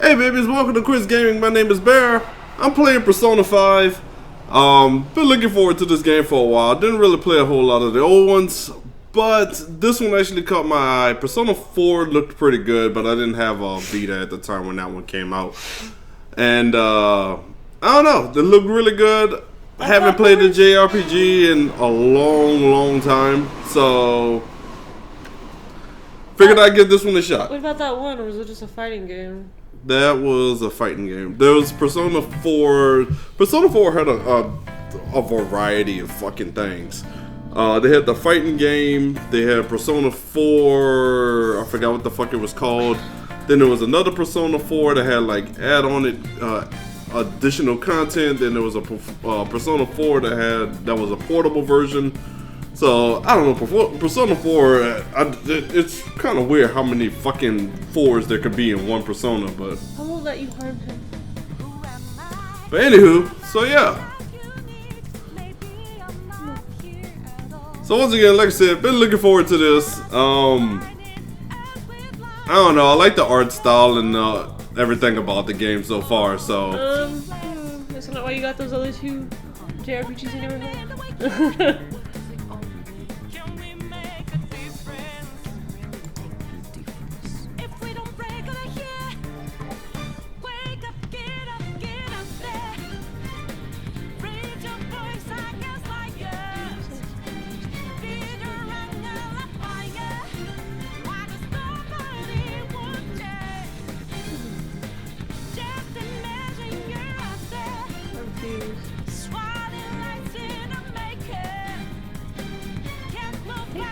Hey babies, welcome to Quiz Gaming. My name is Bear. I'm playing Persona 5. Been looking forward to this game for a while. Didn't really play a whole lot of the old ones, but this one actually caught my eye. Persona 4 looked pretty good, but I didn't have a Vita at the time when that one came out. And I don't know, they look really good. I haven't played the JRPG in a long time, so figured I'd give this one a shot. What about that one, or was it just a fighting game? That was a fighting game. There was Persona 4. Persona 4 had a variety of fucking things. They had the fighting game. They had Persona 4. I forgot what the fuck it was called. Then there was another Persona 4 that had like additional content. Then there was a Persona 4 that was a portable version. So, I don't know, Persona 4, it's kind of weird how many fucking 4s there could be in one Persona, but... I won't let you harm him. But anywho, so yeah. So once again, like I said, been looking forward to this. I don't know, I like the art style and everything about the game so far, so... Isn't that why you got those other two JRPGs you never had?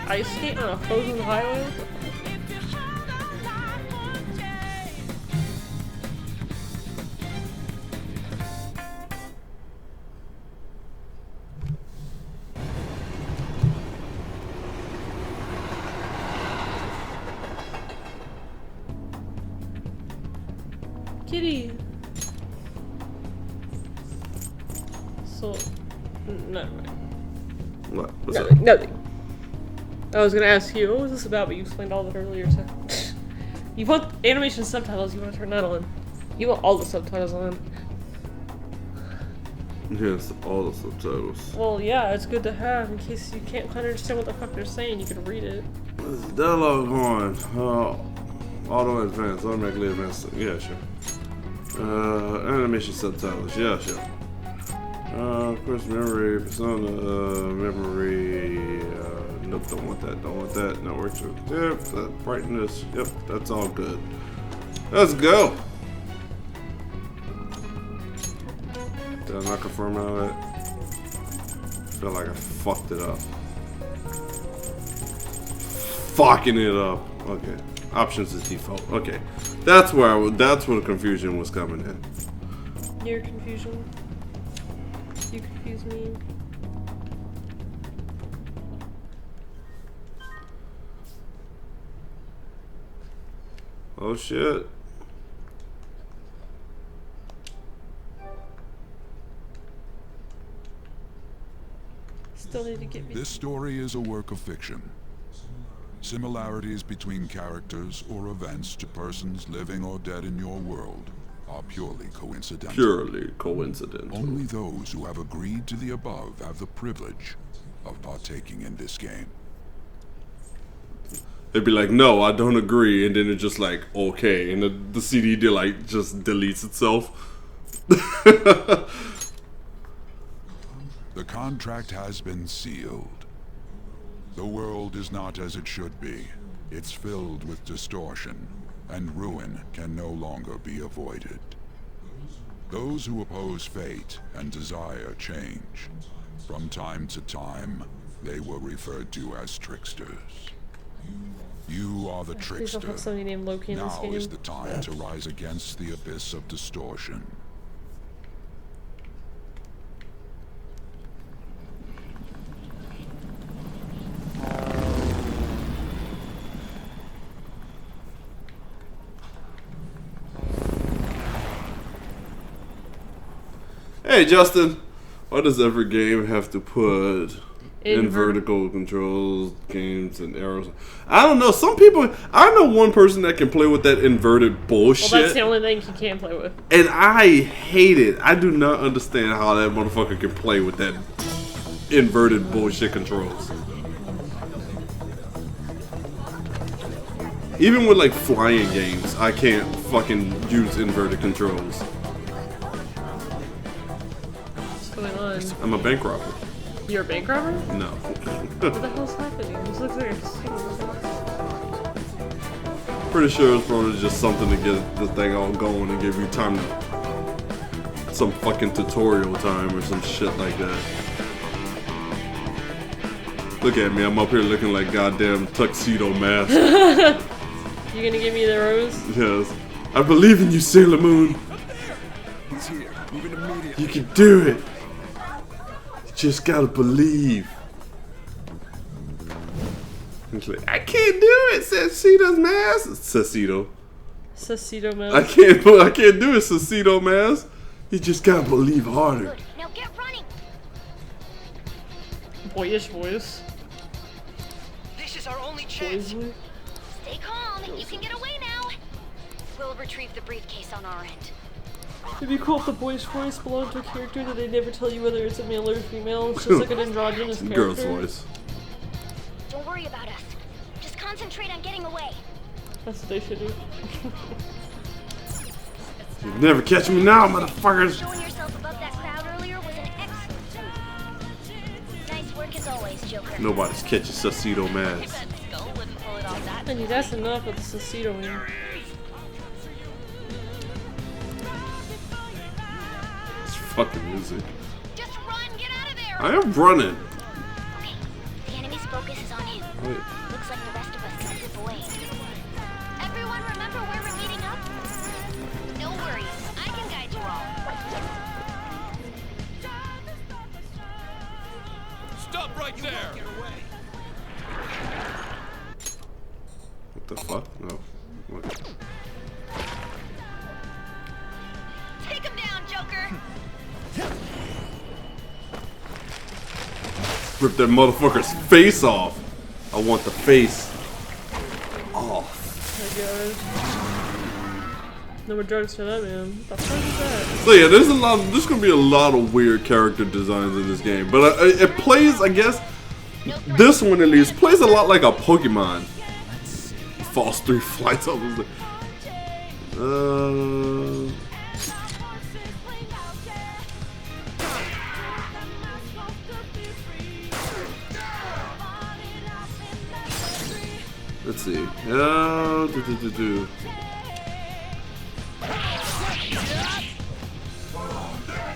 Ice skate on a frozen highway? Kitty! So, never mind. What? What's nothing, up? nothing. I was gonna ask you, what was this about, but you explained all of it earlier, so... You want animation subtitles, you want to turn that on. You want all the subtitles on. Yes, all the subtitles. Well, yeah, it's good to have, in case you can't quite understand what the fuck they're saying, you can read it. What's the dialogue on? Auto advance, automatically advance. Yeah, sure. Animation subtitles. Yeah, sure. Of course, memory, persona, memory. Nope, don't want that. Don't want that. Network. Yep, brightness. Yep, that's all good. Let's go. Did I not confirm all that? I feel like I fucked it up. Fucking it up. Okay. Options is default. Okay. That's where the confusion was coming in. Your confusion. You confuse me. Oh shit. Still need to get me. This story is a work of fiction. Similarities between characters or events to persons living or dead in your world are purely coincidental. Purely coincidental. Only those who have agreed to the above have the privilege of partaking in this game. They'd be like, no, I don't agree, and then it's just like, okay, and the CD like just deletes itself. The contract has been sealed. The world is not as it should be. It's filled with distortion, and ruin can no longer be avoided. Those who oppose fate and desire change, from time to time, they were referred to as tricksters. You are the Please don't trickster. have somebody named Loki in this Now game. is the time to rise against the abyss of distortion. Hey Justin, why does every game have to put vertical controls games and arrows. I don't know. Some people. I know one person that can play with that inverted bullshit. Well, that's the only thing he can play with. And I hate it. I do not understand how that motherfucker can play with that inverted bullshit controls. Even with like flying games, I can't fucking use inverted controls. What's going on? I'm a bank robber. You're a bank robber? No. What the hell's happening? This looks like a casino. Pretty sure it's probably just something to get the thing all going and give you time to, some fucking tutorial time or some shit like that. Look at me, I'm up here looking like goddamn Tuxedo Mask. You gonna give me the rose? Yes. I believe in you, Sailor Moon. He's here. Moving immediately. You can do it. You just gotta believe. He's like, I can't do it, Tuxedo's Mask. Tuxedo. Sasito man. I can't do it, Tuxedo Mask. You just gotta believe harder. Good. Now get running. Boyish voice. This is our only Boyish chance. voice. Stay calm. You can get away now. We'll retrieve the briefcase on our end. It'd be cool if the boyish voice belonged to a character that they never tell you whether it's a male or female. It's just like an androgynous character. Girl's voice. Don't worry about us. Just concentrate on getting away. That's what they should do. You'll never catch me now, motherfuckers. Showing yourself above that crowd earlier was an excellent move. Nice work as always, Joker. Nobody's catching Tuxedo Mask. Skull wouldn't pull it off that. And that's enough with the Sasito man. It's fucking music. Just run. Get out of there. I am running. Okay. The enemy's focus is on him. Wait. Looks like the rest of us can slip away. Everyone remember where we're meeting up? No worries. I can guide you all. Stop right there. What the fuck? No. What? Take him down, Joker. Rip that motherfucker's face off. I want the face off. My god. No more drugs for that man. What the fuck is that? So yeah, there's gonna be a lot of weird character designs in this game, but it plays, I guess, this one at least plays a lot like a Pokemon. Falls 3 flights over. Let's see.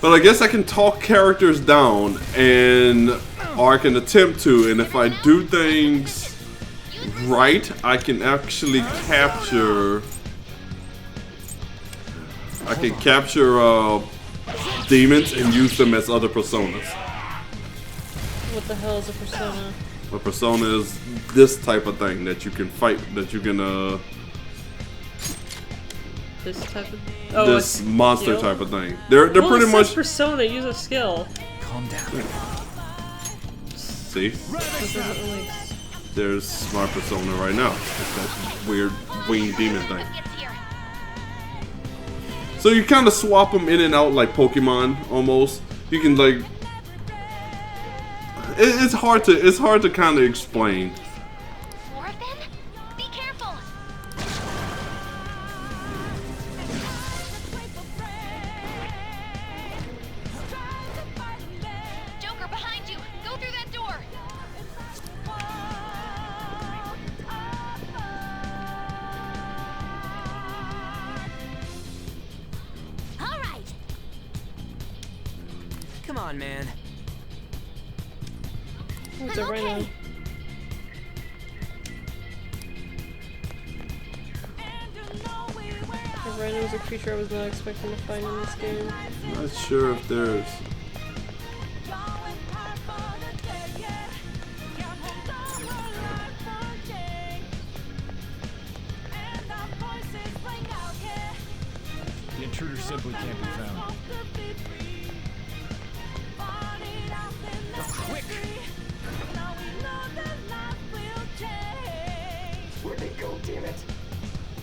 But I guess I can talk characters down, or I can attempt to, and if I do things right, I can actually capture. I can capture demons and use them as other personas. What the hell is a persona? A persona is this type of thing that you can fight, that you can This type of this a monster skill? type of thing. They're Well, pretty it says much. persona. Use a skill. Calm down. See, This doesn't really. there's my persona right now. It's that weird winged demon thing. Gets here. So you kind of swap them in and out like Pokemon almost. You can like. It's hard to kind of explain. More of them? Be careful. Joker, behind you. Go through that door. All right. Come on, man. What's up right now? A rhino is a creature I was not expecting to find in this game. Not sure if there's. The intruder simply can't be found. Quick!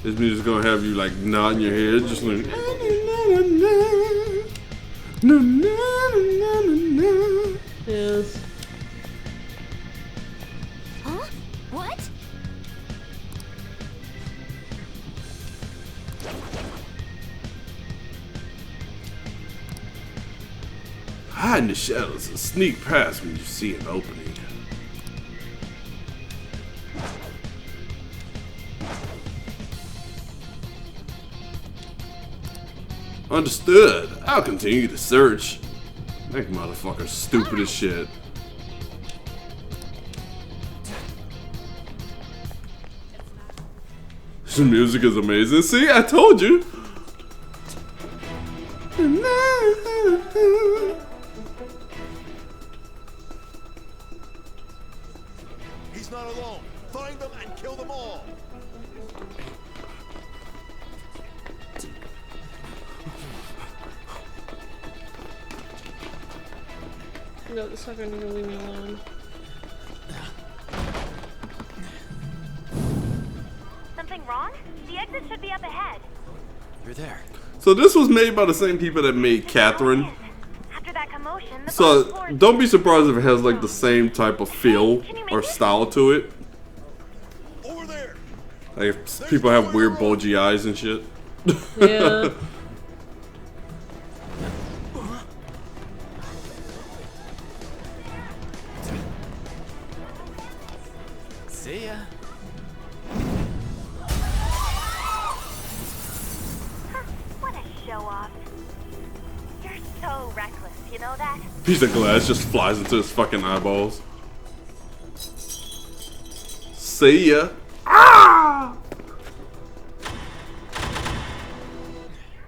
This music's gonna have you like nodding your head, just like. Yes. Huh? What? Hide in the shadows and sneak past when you see an opening. Understood. I'll continue to search. That motherfucker's stupid as shit. This music is amazing. See, I told you. He's not alone. Find them and kill them all. No, the sucker never leave me alone. Something wrong? The exit should be up ahead. You're there. So this was made by the same people that made Catherine. After that commotion, the So bottom floor- don't be surprised if it has like the same type of feel or style to it. Over there. Like if people have weird bulgy eyes and shit. Yeah. See ya. What a show off. You're so reckless, you know that? Piece of glass just flies into his fucking eyeballs. See ya.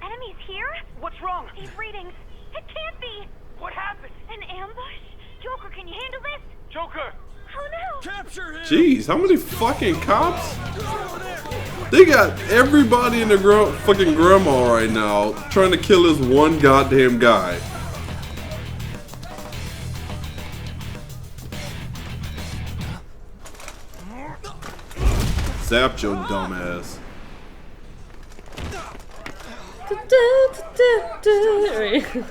Enemies here? What's wrong? These readings. It can't be. What happened? An ambush? Joker, can you handle this? Joker! Oh no! Capture him! Jeez, how many fucking cops? They got everybody in the fucking grandma right now trying to kill this one goddamn guy. Zapped your dumb ass.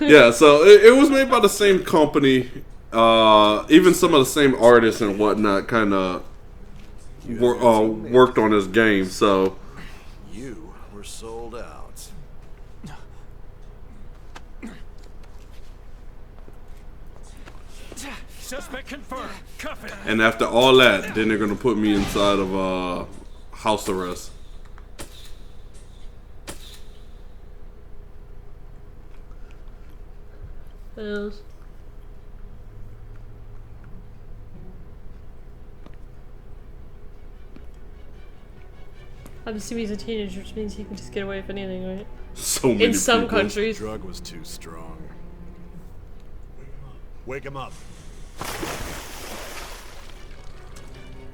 Yeah, so it was made by the same company. Even some of the same artists and whatnot kind of worked on this game. So You were sold out. Suspect confirmed. Cuff it. and after all that, then they're gonna put me inside of house arrest. Yes. I'm assuming he's a teenager, which means he can just get away with anything, right? So many In some people. countries. Drug was too strong. Wake him up.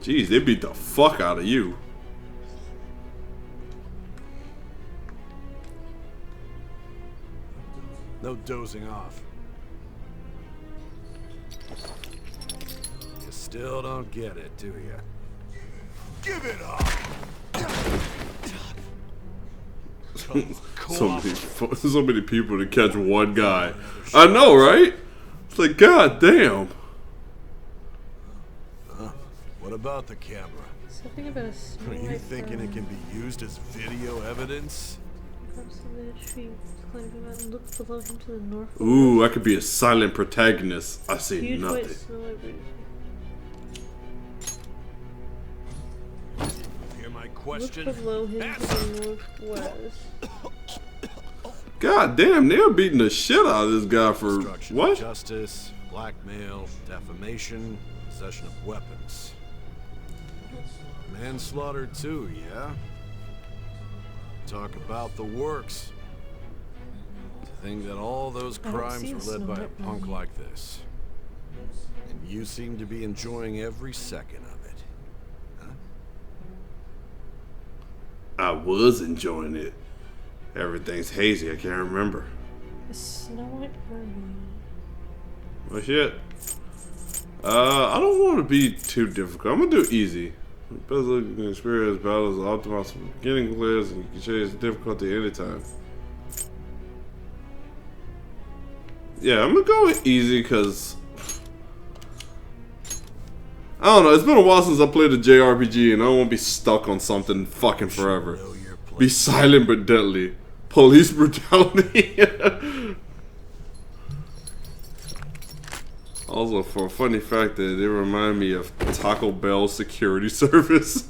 Jeez, they beat the fuck out of you. No dozing off. You still don't get it, do you? Give it up! So many people to catch one guy. I know, right? It's like, god damn. What about the camera? Something about a Are sniper. you thinking it can be used as video evidence? Comes to the tree, climb him out and look below him to the north. Ooh, I could be a silent protagonist. I see Huge nothing. white snow library. Hear my Look question? below him to Answer. the northwest. God damn, they're beating the shit out of this guy for Obstruction of what? justice, blackmail, defamation, possession of weapons. Manslaughter too, yeah? Talk about the works. To think that all those I don't crimes see a were led by a sniper. punk like this. And you seem to be enjoying every second of it. Huh? I was enjoying it. Everything's hazy, I can't remember. A snow white Barbie. Well, shit. I don't want to be too difficult. I'm gonna do easy. Best experience battles are optimized for beginning players and you can change the difficulty anytime. Yeah, I'm gonna go with easy because I don't know, it's been a while since I played a JRPG and I don't want to be stuck on something fucking forever. Be silent but deadly. Police brutality. Also, for a funny fact that they remind me of Taco Bell security service.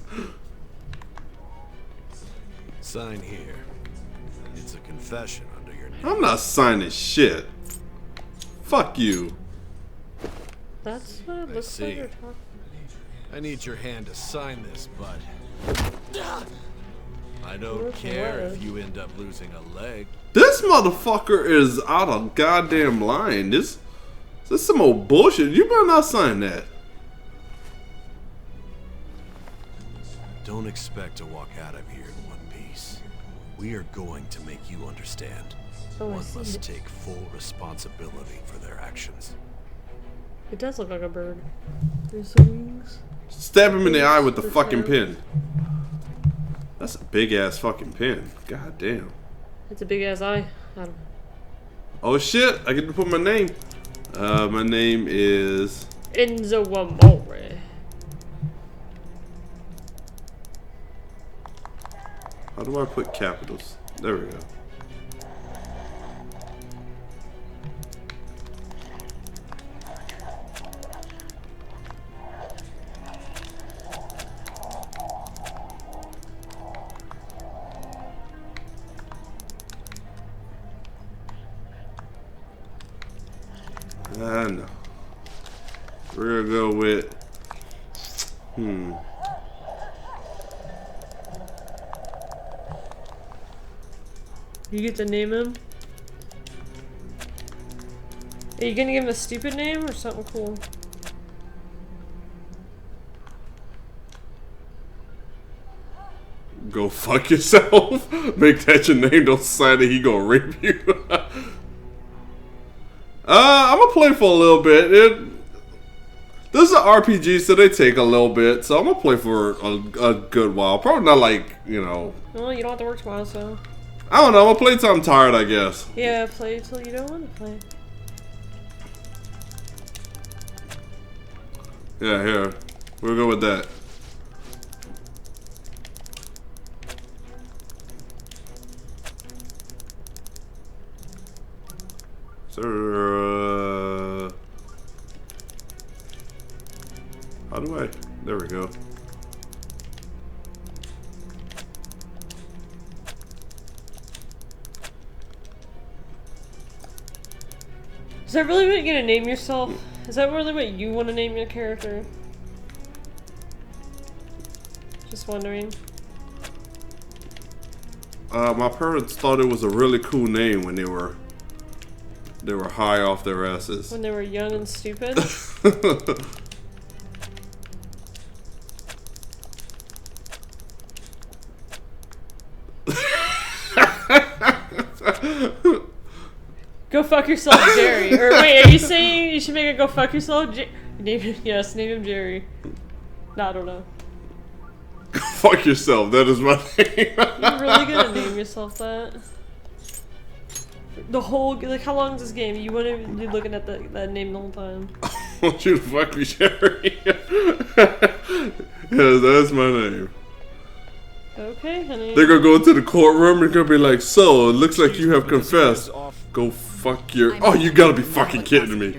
Sign here. It's a confession under your name. I'm not signing shit. Fuck you. That's what it looks see. like you're talking. I need your hand to sign this, bud. I don't Where's the care letter? if you end up losing a leg. This motherfucker is out of goddamn line. This is some old bullshit. You better not sign that. Don't expect to walk out of here in one piece. We are going to make you understand. Oh, I One see must it. take full responsibility for their actions. It does look like a bird. There's some wings. Stab him in the eye with the fucking pin. That's a big ass fucking pin. God damn. It's a big ass eye. I don't know. Oh shit, I get to put my name. My name is Enzo Amore. how do I put capitals? There we go. No. We're gonna go with You get to name him? Are you gonna give him a stupid name or something cool? go fuck yourself. Make that your name. Don't decide that he gonna rape you. I'm gonna play for a little bit. This is an RPG, so they take a little bit. So I'm gonna play for a good while. Probably not like, you know. Well, you don't have to work tomorrow, so. I don't know. I'm gonna play till I'm tired, I guess. Yeah, play till you don't want to play. Yeah, here. We'll go with that. So, how do I? There we go. Is that really what you're gonna name yourself? Is that really what you want to name your character? Just wondering. My parents thought it was a really cool name when they were high off their asses. When they were young and stupid? Go fuck yourself, Jerry. Or wait, are you saying you should make it go fuck yourself? Name him, yes, name him Jerry. No, I don't know. Fuck yourself. That is my name. You're really gonna name yourself that? The whole, like, how long is this game? You wouldn't be looking at that name the whole time. I want you to fuck me, Jerry. Yes, that's my name. Okay, honey. They're gonna go into the courtroom and gonna be like, so, it looks like you have confessed. Go fuck your... Oh, you gotta be fucking kidding me.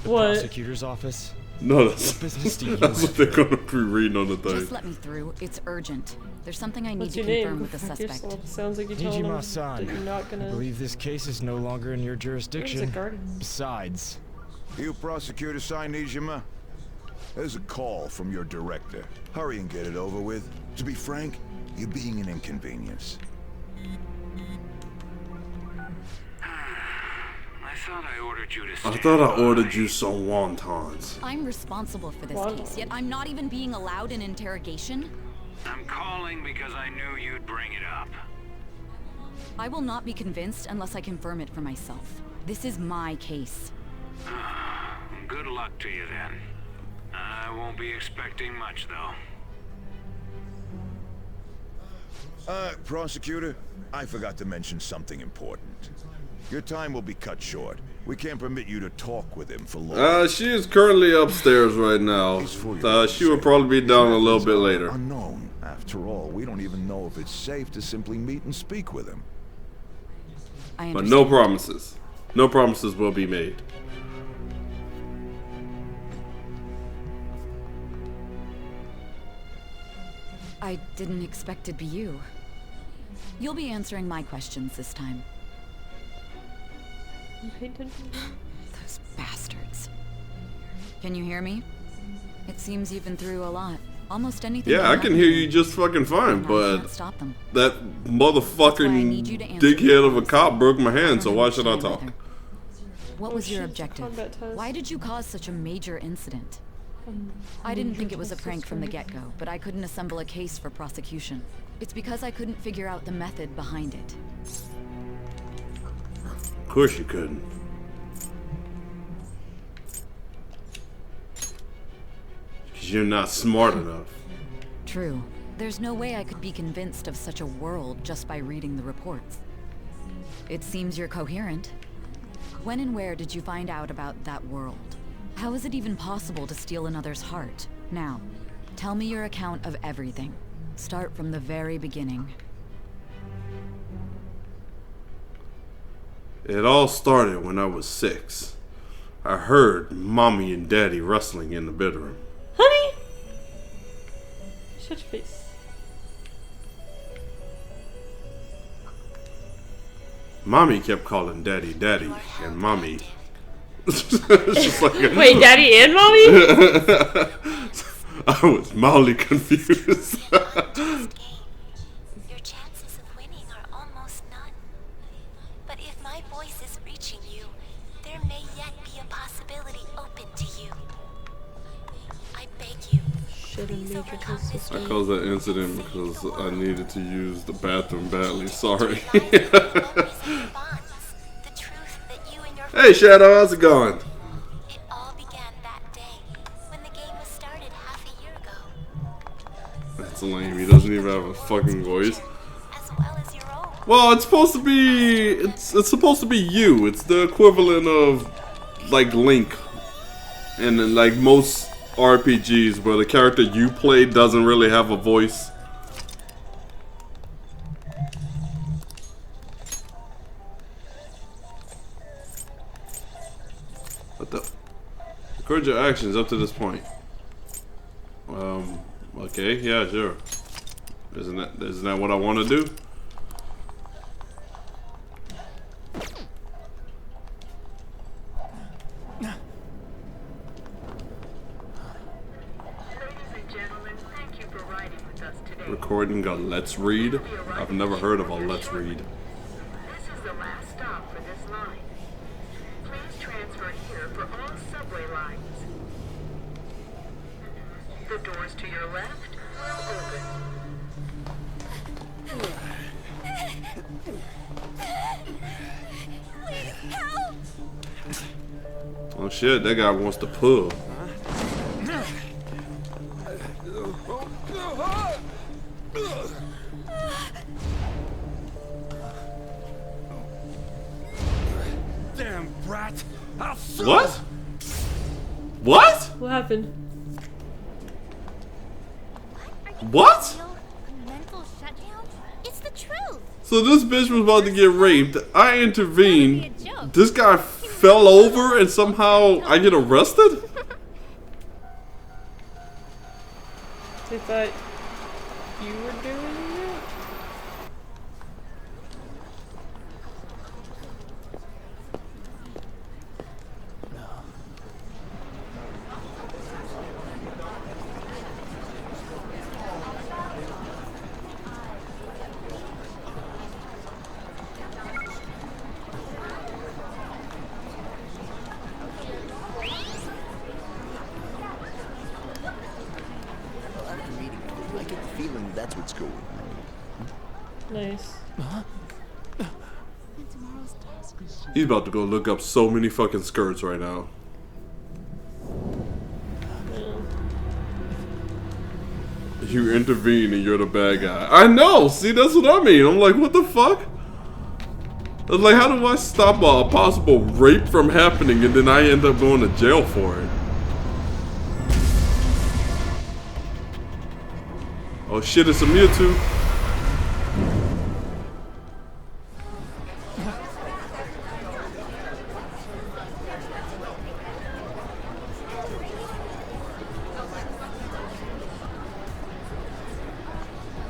What? Prosecutor's office? No, that's, What business do you that's what they're gonna be reading on the Just thing. let me through. It's urgent. There's something I need What's to your name? confirm Go with the fuck suspect. yourself. Sounds like you're telling them that Nijima-san, you're not I gonna... believe this case is no longer in your Where's the jurisdiction. garden? Besides, You prosecutor Nijima? There's a call from your director. Hurry and get it over with. To be frank, you're being an inconvenience. I thought I ordered you some wontons. I'm responsible for this What? case, yet I'm not even being allowed an interrogation. I'm calling because I knew you'd bring it up. I will not be convinced unless I confirm it for myself. This is my case. Good luck to you then. I won't be expecting much, though. Prosecutor, I forgot to mention something important. Your time will be cut short. We can't permit you to talk with him for long. She is currently upstairs right now. She will probably be down a little bit later. Unknown. After all, we don't even know if it's safe to simply meet and speak with him. But no promises. No promises will be made. I didn't expect it'd be you. You'll be answering my questions this time. Those bastards. Can you hear me? It seems you've been through a lot. Almost anything. Yeah, I can hear you just fucking fine, but that motherfucking dickhead of a cop broke my hand, so why should I talk? What was your objective? Why did you cause such a major incident? I didn't think it was a prank from the get-go, but I couldn't assemble a case for prosecution. It's because I couldn't figure out the method behind it. Of course you couldn't. Because you're not smart enough. True. There's no way I could be convinced of such a world just by reading the reports. It seems you're coherent. When and where did you find out about that world? How is it even possible to steal another's heart? Now, tell me your account of everything. Start from the very beginning. It all started when I was 6. I heard Mommy and Daddy wrestling in the bedroom. Honey! Shut your face. Mommy kept calling Daddy Daddy, and Mommy... just like wait, Daddy and Mommy? I was mildly confused. Your chances of winning are almost none. But if my voice is reaching you, there may yet be a possibility open to you. I beg you. I caused that incident because I needed to use the bathroom badly. Sorry. Hey Shadow, how's it going? It all began that day when the game was started half a year ago. That's lame. He doesn't even have a fucking voice. As well as your own. Well, it's supposed to be. It's supposed to be you. It's the equivalent of like Link, and like most RPGs where the character you play doesn't really have a voice. What the? Record your actions up to this point. Okay, yeah, sure. Isn't that what I want to do? Recording a Let's Read? I've never heard of a Let's Read. This is the last stop for this line. Please transfer here for all subway lines. The doors to your left will open. Oh shit, that guy wants to pull. Damn brat! What? What? What happened? What? Mental shutdown? It's the truth. So this bitch was about to get raped. I intervened. This guy fell over and somehow I get arrested? They thought you were doing it? That's what's going on. Nice. He's about to go look up so many fucking skirts right now. you intervene and you're the bad guy. I know. See, that's what I mean. I'm like, what the fuck? I was like, how do I stop a possible rape from happening and then I end up going to jail for it? Oh shit, it's a Mewtwo.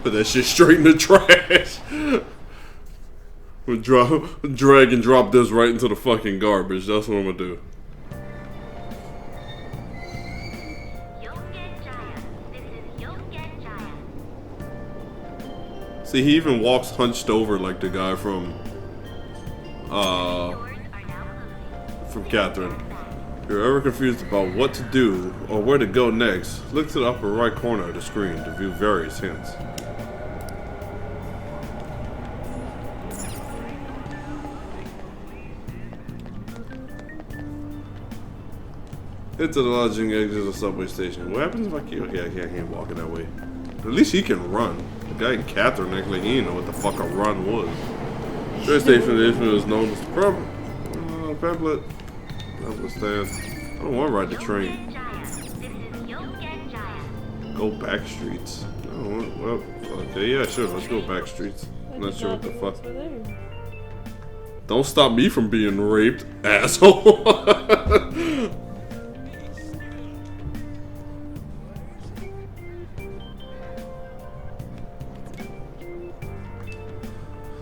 Put that shit straight in the trash. We'll drag and drop this right into the fucking garbage. That's what I'm gonna do. See, he even walks hunched over like the guy from Catherine. If you're ever confused about what to do or where to go next, look to the upper right corner of the screen to view various hints. Head to the lodging exit of the subway station. What happens if I keep... Okay, I can't walk it that way. At least he can run. The guy in Catherine actually, he didn't know what the fuck a run was. Train station is known as the pamphlet. Stand. I don't want to ride the train. Go back streets. Oh, well, okay, yeah, sure. Let's go back streets. I'm not sure what the fuck. Don't stop me from being raped, asshole.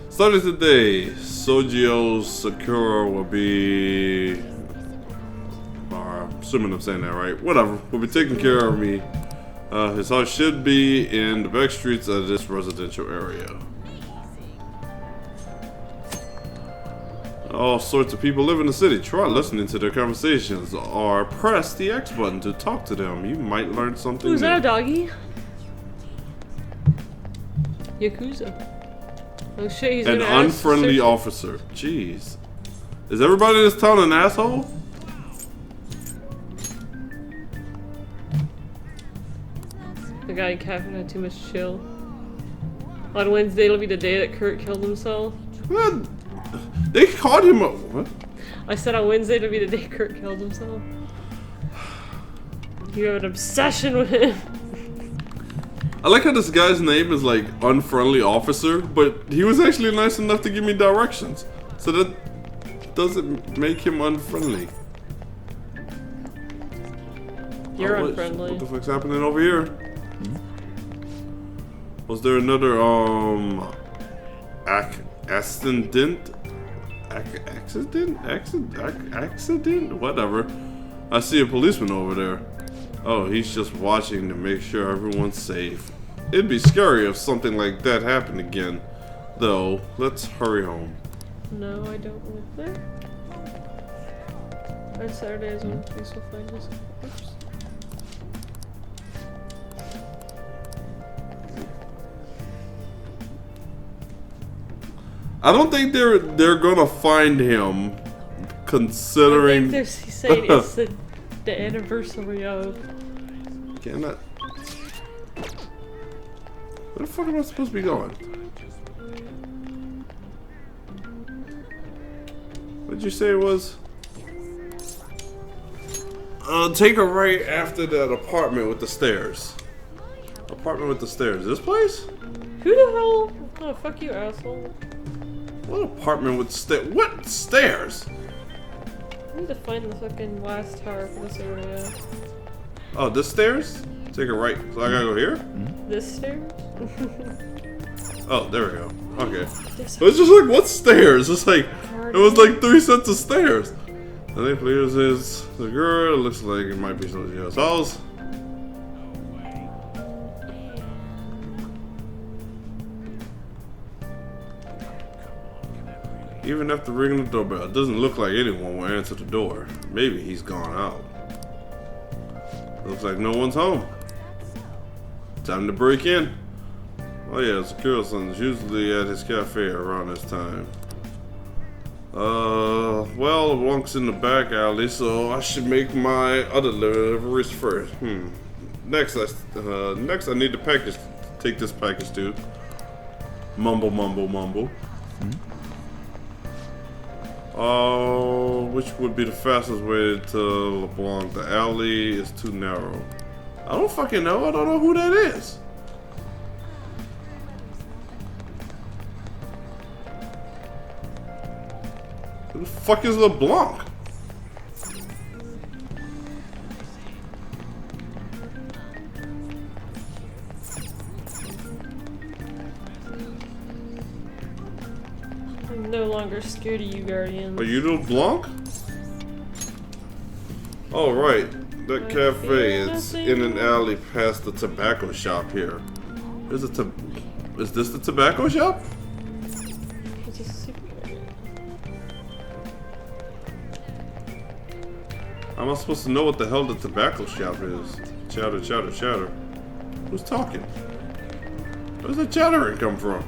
Starting today, Sojio Sakura will be... assuming I'm saying that right. Whatever. Will be taking care of me. His house should be in the back streets of this residential area. All sorts of people live in the city. Try listening to their conversations or press the X button to talk to them. You might learn something Who's new. that, a doggy? Yakuza. Oh shit, he's An gonna unfriendly officer. Jeez. Is everybody in this town an asshole? The guy in Catherine had too much chill. On Wednesday, it'll be the day that Kurt killed himself. What? They caught him up. What? I said on Wednesday, it'll be the day Kurt killed himself. You have an obsession with him. I like how this guy's name is like unfriendly officer, but he was actually nice enough to give me directions. So that doesn't make him unfriendly. You're what, unfriendly. What the fuck's happening over here? Was there another accident? Whatever. I see a policeman over there. Oh, he's just watching to make sure everyone's safe. It'd be scary if something like that happened again. Though, let's hurry home. No, I don't live there. On Saturdays when police will find us. Oops. I don't think they're gonna find him, considering. I think he's saying it's the anniversary of. Can I? Where the fuck am I supposed to be going? What'd you say it was? Take a right after that apartment with the stairs. Apartment with the stairs. This place? Who the hell? Oh, fuck you, asshole. What apartment with stairs? What stairs? I need to find the fucking last tower for this area. Oh, this stairs? Take a right. So I gotta go here? This stairs? Oh, there we go. Okay. It's just like, what stairs? It's like, it was like 3 sets of stairs. I think Leo's is the girl. It looks like it might be somebody else's house. Even after ringing the doorbell, it doesn't look like anyone will answer the door. Maybe he's gone out. Looks like no one's home. Time to break in. Oh yeah, Sakura-san's usually at his cafe around this time. Well, the Wonk's in the back alley, so I should make my other deliveries first. next I need the package. Take this package too. Mumble, mumble, mumble. Which would be the fastest way to LeBlanc? The alley is too narrow. I don't fucking know. I don't know who that is. Who the fuck is LeBlanc? I'm no longer scared of you, Guardians. Are you LeBlanc? Oh, right. That cafe is in an alley past the tobacco shop here. Is this the tobacco shop? It's a supermarket. How am I supposed to know what the hell the tobacco shop is? Chatter, chatter, chatter. Who's talking? Where's the chattering come from?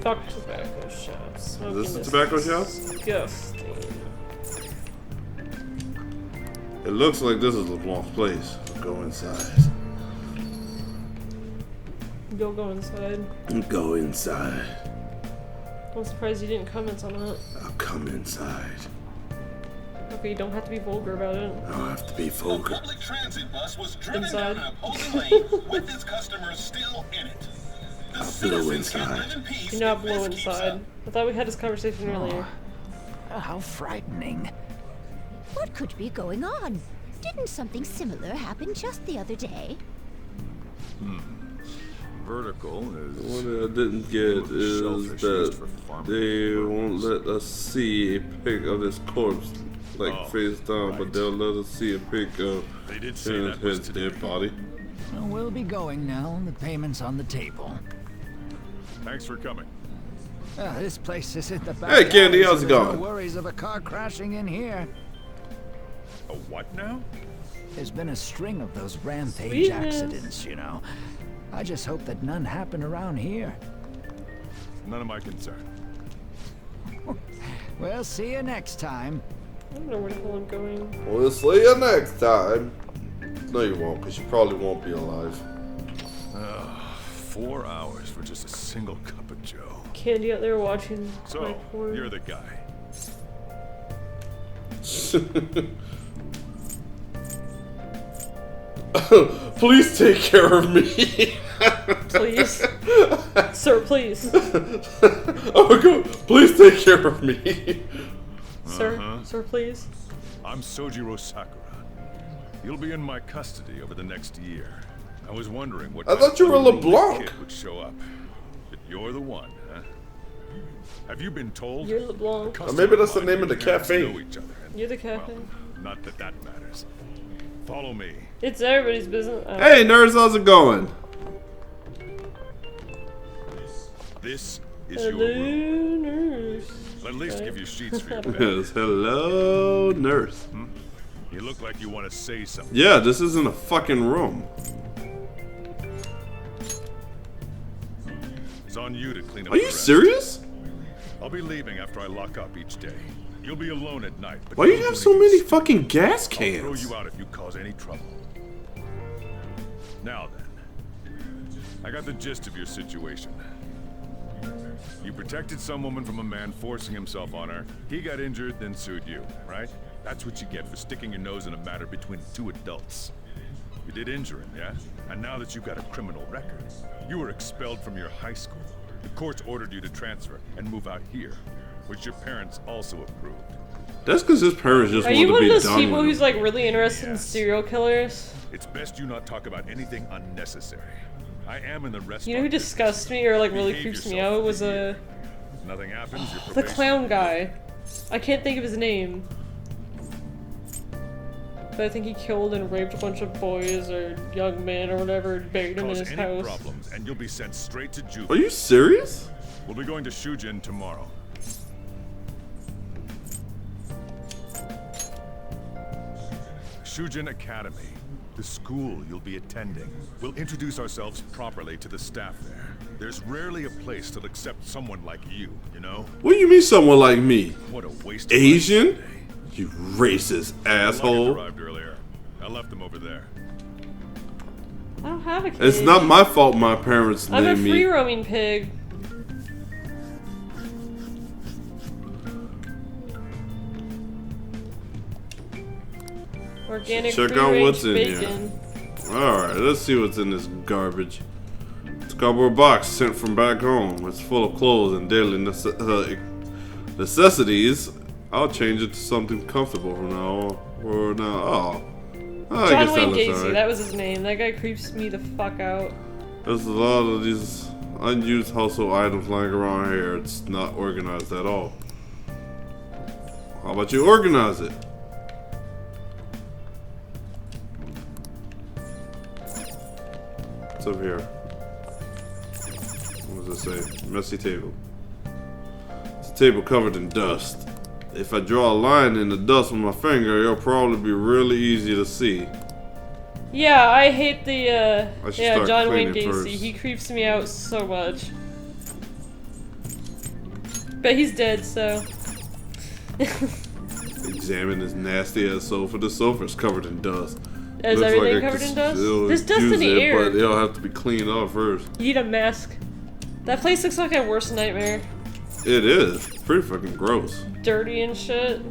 Fuck tobacco shops. Is this the tobacco shop? Disgusting. It looks like this is LeBlanc's place. Go inside. Go inside. Go inside. I'm surprised you didn't comment on that. I'll come inside. Okay, you don't have to be vulgar about it. I don't have to be vulgar. Public transit bus was driven Inside. down an opposing lane with its customers still in it. The I'll blow citizens can inside. live in peace Do not if blow this keeps inside. up. I thought we had this conversation earlier. How frightening. What could be going on? Didn't something similar happen just the other day? Vertical is... What I didn't get is that they won't let us see a pic of this corpse, like face down, but they'll let us see a pic of his dead body. Well, we'll be going now. The payment's on the table. Thanks for coming. This place is in the back. Hey, Candy, alley, so how's it there's going? No worries of a car crashing in here. A what now? There's been a string of those rampage Sweetness. accidents, you know. I just hope that none happen around here. None of my concern. We'll see you next time. I don't know where the hell I'm going. We'll see you next time. No, you won't, because you probably won't be alive. 4 hours for just a single cup of joe. Candy out there watching my So, porn. you're the guy. Please take care of me. Please. Sir, please. Oh, go. Please take care of me. Sir, sir, please. I'm Sojiro Sakura. You'll be in my custody over the next year. I was wondering what I thought you were unruly LeBlanc. kid would show up. But you're the one, huh? Have you been told? You're LeBlanc. Or maybe that's the name of the Parents cafe. know each other, and, You're the cafe. well, not that that matters. Follow me. It's everybody's business. Hey, nerds, how's it going? This is Hello, your room. nurse. I'll at least give you sheets for your bed. Yes, hello, nurse. You look like you want to say something. Yeah, this isn't a fucking room. It's on you to clean up Are the you rest. serious? I'll be leaving after I lock up each day. You'll be alone at night. But Why do you don't have so anything many stupid. fucking gas I'll cans? throw you out if you cause any trouble. Now then, I got the gist of your situation. You protected some woman from a man forcing himself on her. He got injured, then sued you, right? That's what you get for sticking your nose in a matter between two adults. You did injure him, yeah? And now that you've got a criminal record, you were expelled from your high school. The courts ordered you to transfer and move out here, which your parents also approved. That's because his parents just Are wanted you to one of be those done people with who's him. like really interested in serial killers? It's best you not talk about anything unnecessary. I am in the restaurant. You know who disgusts me or like really Behave creeps me yourself out for was the year. Nothing happens. Your the probation clown guy. I can't think of his name. But I think he killed and raped a bunch of boys or young men or whatever and buried them in Cause his any house. problems, and you'll be sent straight to juvenile. Are you serious? We'll be going to Shujin tomorrow. Shujin Academy, the school you'll be attending. We'll introduce ourselves properly to the staff there. There's rarely a place that'll accept someone like you, you know? What do you mean someone like me? What a waste of Asian? You racist life. asshole. Arrived earlier. I left them over there. I don't have a cage. It's not my fault my parents I'm a named me. free roaming pig. Organic Check free out range what's in bacon. here. Alright, let's see what's in this garbage. It's a cardboard box sent from back home. It's full of clothes and daily necessities. I'll change it to something comfortable from now on. Or now, oh. I John guess Wayne that looks Gacy, alright. that was his name. That guy creeps me the fuck out. There's a lot of these unused household items lying around here. It's not organized at all. How about you organize it? What's up here? What does it say? Messy table. It's a table covered in dust. If I draw a line in the dust with my finger, it'll probably be really easy to see. Yeah, I hate the, I should yeah, start John Wayne cleaning Gacy. first. He creeps me out so much. But he's dead, so. Examine this nasty ass sofa. The sofa's covered in dust. Is Looks everything I covered could in dust? still There's dust in use the it, air. But it'll have to be cleaned off first. You need a mask. That place looks like a worst nightmare. It is. Pretty fucking gross. Dirty and shit.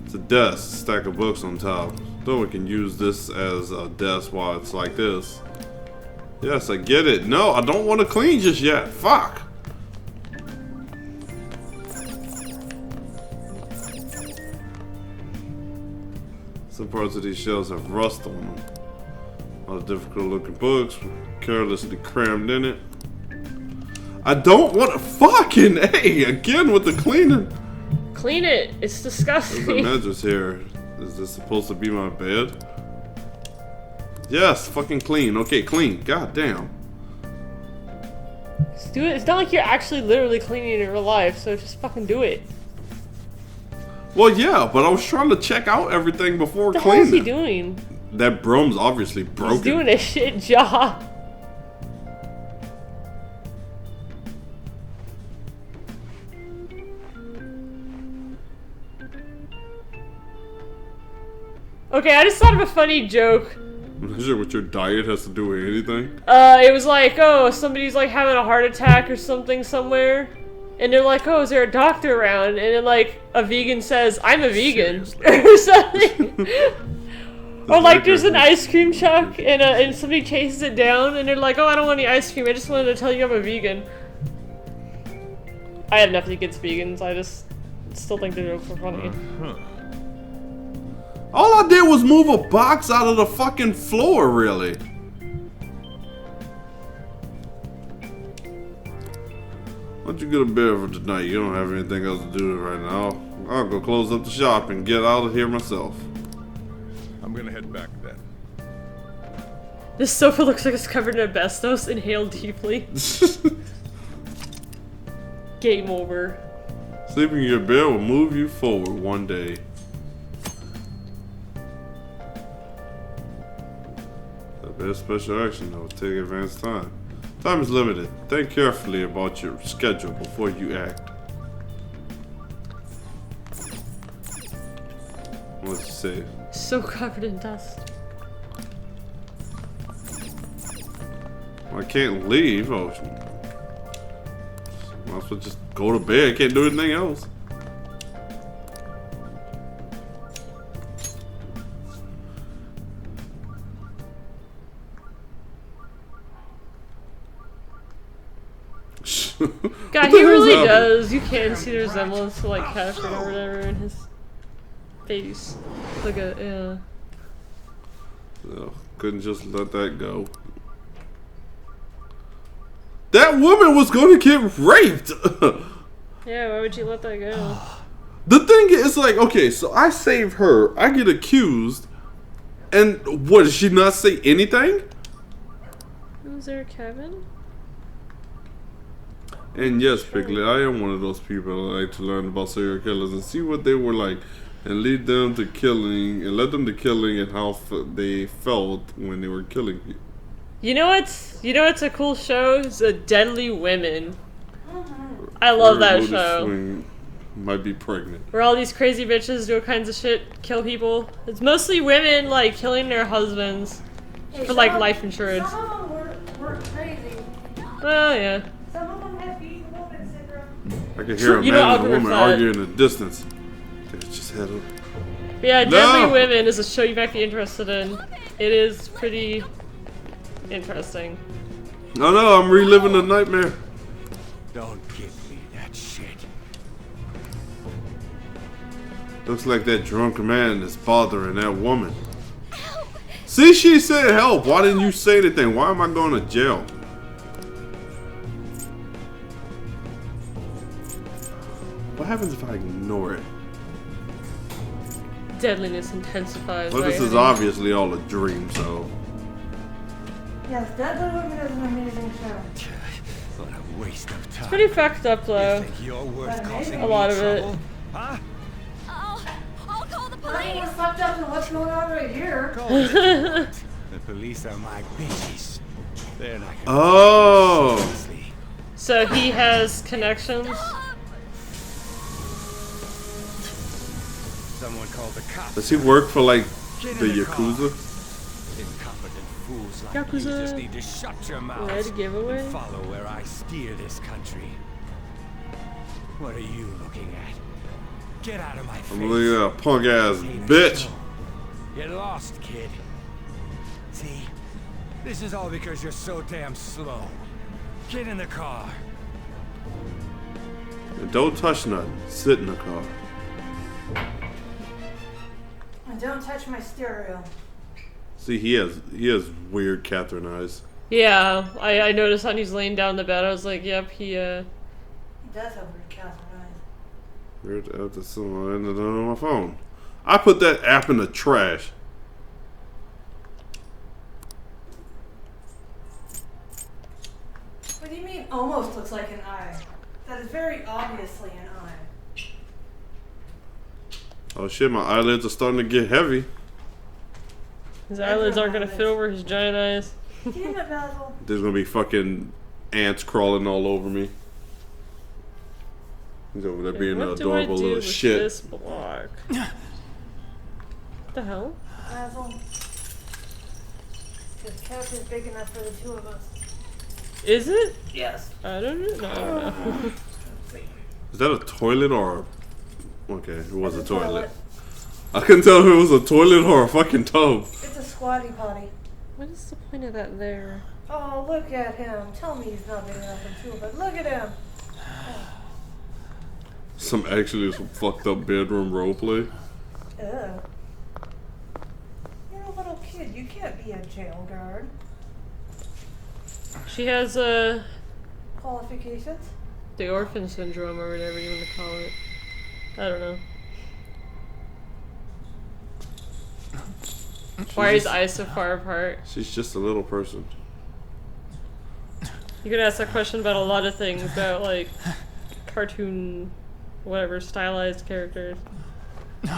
It's a desk, stack of books on top. Though we can use this as a desk while it's like this. Yes, I get it. No, I don't want to clean just yet. Fuck. Some parts of these shelves have rust on them. A lot of difficult looking books carelessly crammed in it. I don't want to fucking A again with the cleaner. Clean it. It's There's a disgusting. mattress here. Is this supposed to be my bed? Yes, fucking clean. Okay, clean. God damn. Just do it. It's not like you're actually literally cleaning in real life, so just fucking do it. Well, yeah, but I was trying to check out everything before What the hell is he cleaning. doing? That broom's obviously broken. He's doing a shit job. Okay, I just thought of a funny joke. I'm not sure what your diet has to do with anything. It was like, oh, somebody's like having a heart attack or something somewhere. And they're like, oh, is there a doctor around? And then like a vegan says, I'm a vegan. Or something. Or like there's an ice cream truck and somebody chases it down and they're like, oh, I don't want any ice cream. I just wanted to tell you I'm a vegan. I have nothing against vegans. I just still think the jokes are funny. All I did was move a box out of the fucking floor, really. Why don't you go to bed for tonight? You don't have anything else to do right now. I'll go close up the shop and get out of here myself. I'm gonna head back then. This sofa looks like it's covered in asbestos. Inhale deeply. Game over. Sleeping in your bed will move you forward one day. That special action though, take advanced time. Time is limited. Think carefully about your schedule before you act. What's it say? So covered in dust. I can't leave. Oh, might as well just go to bed. Can't do anything else. God, he really does. You can see the resemblance to like Catherine or whatever in his face. Like a, yeah. Oh, couldn't just let that go. That woman was going to get raped. Yeah, why would you let that go? The thing is, like, okay, so I save her. I get accused. And what, did she not say anything? Was there a cabin? And yes, Piglet, I am one of those people that like to learn about serial killers and see what they were like and lead them to killing and let them to killing and how they felt when they were killing people. You know what's a cool show? It's Deadly Women. I love that show. Swing might be pregnant. Where all these crazy bitches do all kinds of shit, kill people. It's mostly women like killing their husbands. For like life insurance. Some of them were crazy. Well, yeah. Some of them had being woman syndrome. I can hear a You know, man I'll and a agree with woman that. arguing in the distance. They just had a... Yeah, No! Deadly Women is a show you might be interested in. It is pretty interesting. No, no, I'm reliving the nightmare. Don't give me that shit. Looks like that drunk man is bothering that woman. See, she said help. Why didn't you say anything? Why am I going to jail? What happens if I ignore it? Deadliness intensifies. Well, this is obviously all a dream, so... Yes, Deadly Women is an amazing show. What a waste of time. It's pretty fucked up though. You're worth causing A lot me of it. trouble? Huh? I'll call the Nothing more police. fucked up than what's going on right here. The police are my bitches. They're not gonna Oh! take me seriously. So he has connections. Someone called the cops. Does he work for, like, Get the in the car. Yakuza? Incompetent fools like Yakuza. you just need to shut your mouth Red giveaway. and follow where I steer this country. What are you looking at? Get out of my face. I'm looking at a punk ass bitch. Get lost, kid. See? This is all because you're so damn slow. Get in the car. And don't touch nothing. Sit in the car. And don't touch my stereo. See, he has weird Catherine eyes. Yeah, I noticed when he's laying down in the bed. I was like, yep, he He does have weird Catherine eyes. Weird after someone ended on my phone. I put that app in the trash. What do you mean almost looks like an eye? That is very obviously an eye. Oh shit, my eyelids are starting to get heavy. his eyelids aren't gonna fit over his giant eyes. Damn it, Basil. There's gonna be fucking ants crawling all over me. He's over there being an What do I adorable do little with shit. this block? What the hell? Basil. This couch is big enough for the two of us. Is it? Yes. I don't know. No. Is that a toilet or? Okay, it was a It's a toilet. toilet. I couldn't tell if it was a toilet or a fucking tub. It's a squatty potty. What is the point of that there? Oh, look at him. Tell me he's not big enough for two of us. Look at him. Some fucked up bedroom roleplay. Ugh. You're a little kid. You can't be a jail guard. She has Qualifications? the orphan syndrome or whatever you want to call it. I don't know. Why are his eyes so far apart? She's just a little person. You could ask that question about a lot of things, about like cartoon, whatever, stylized characters. He's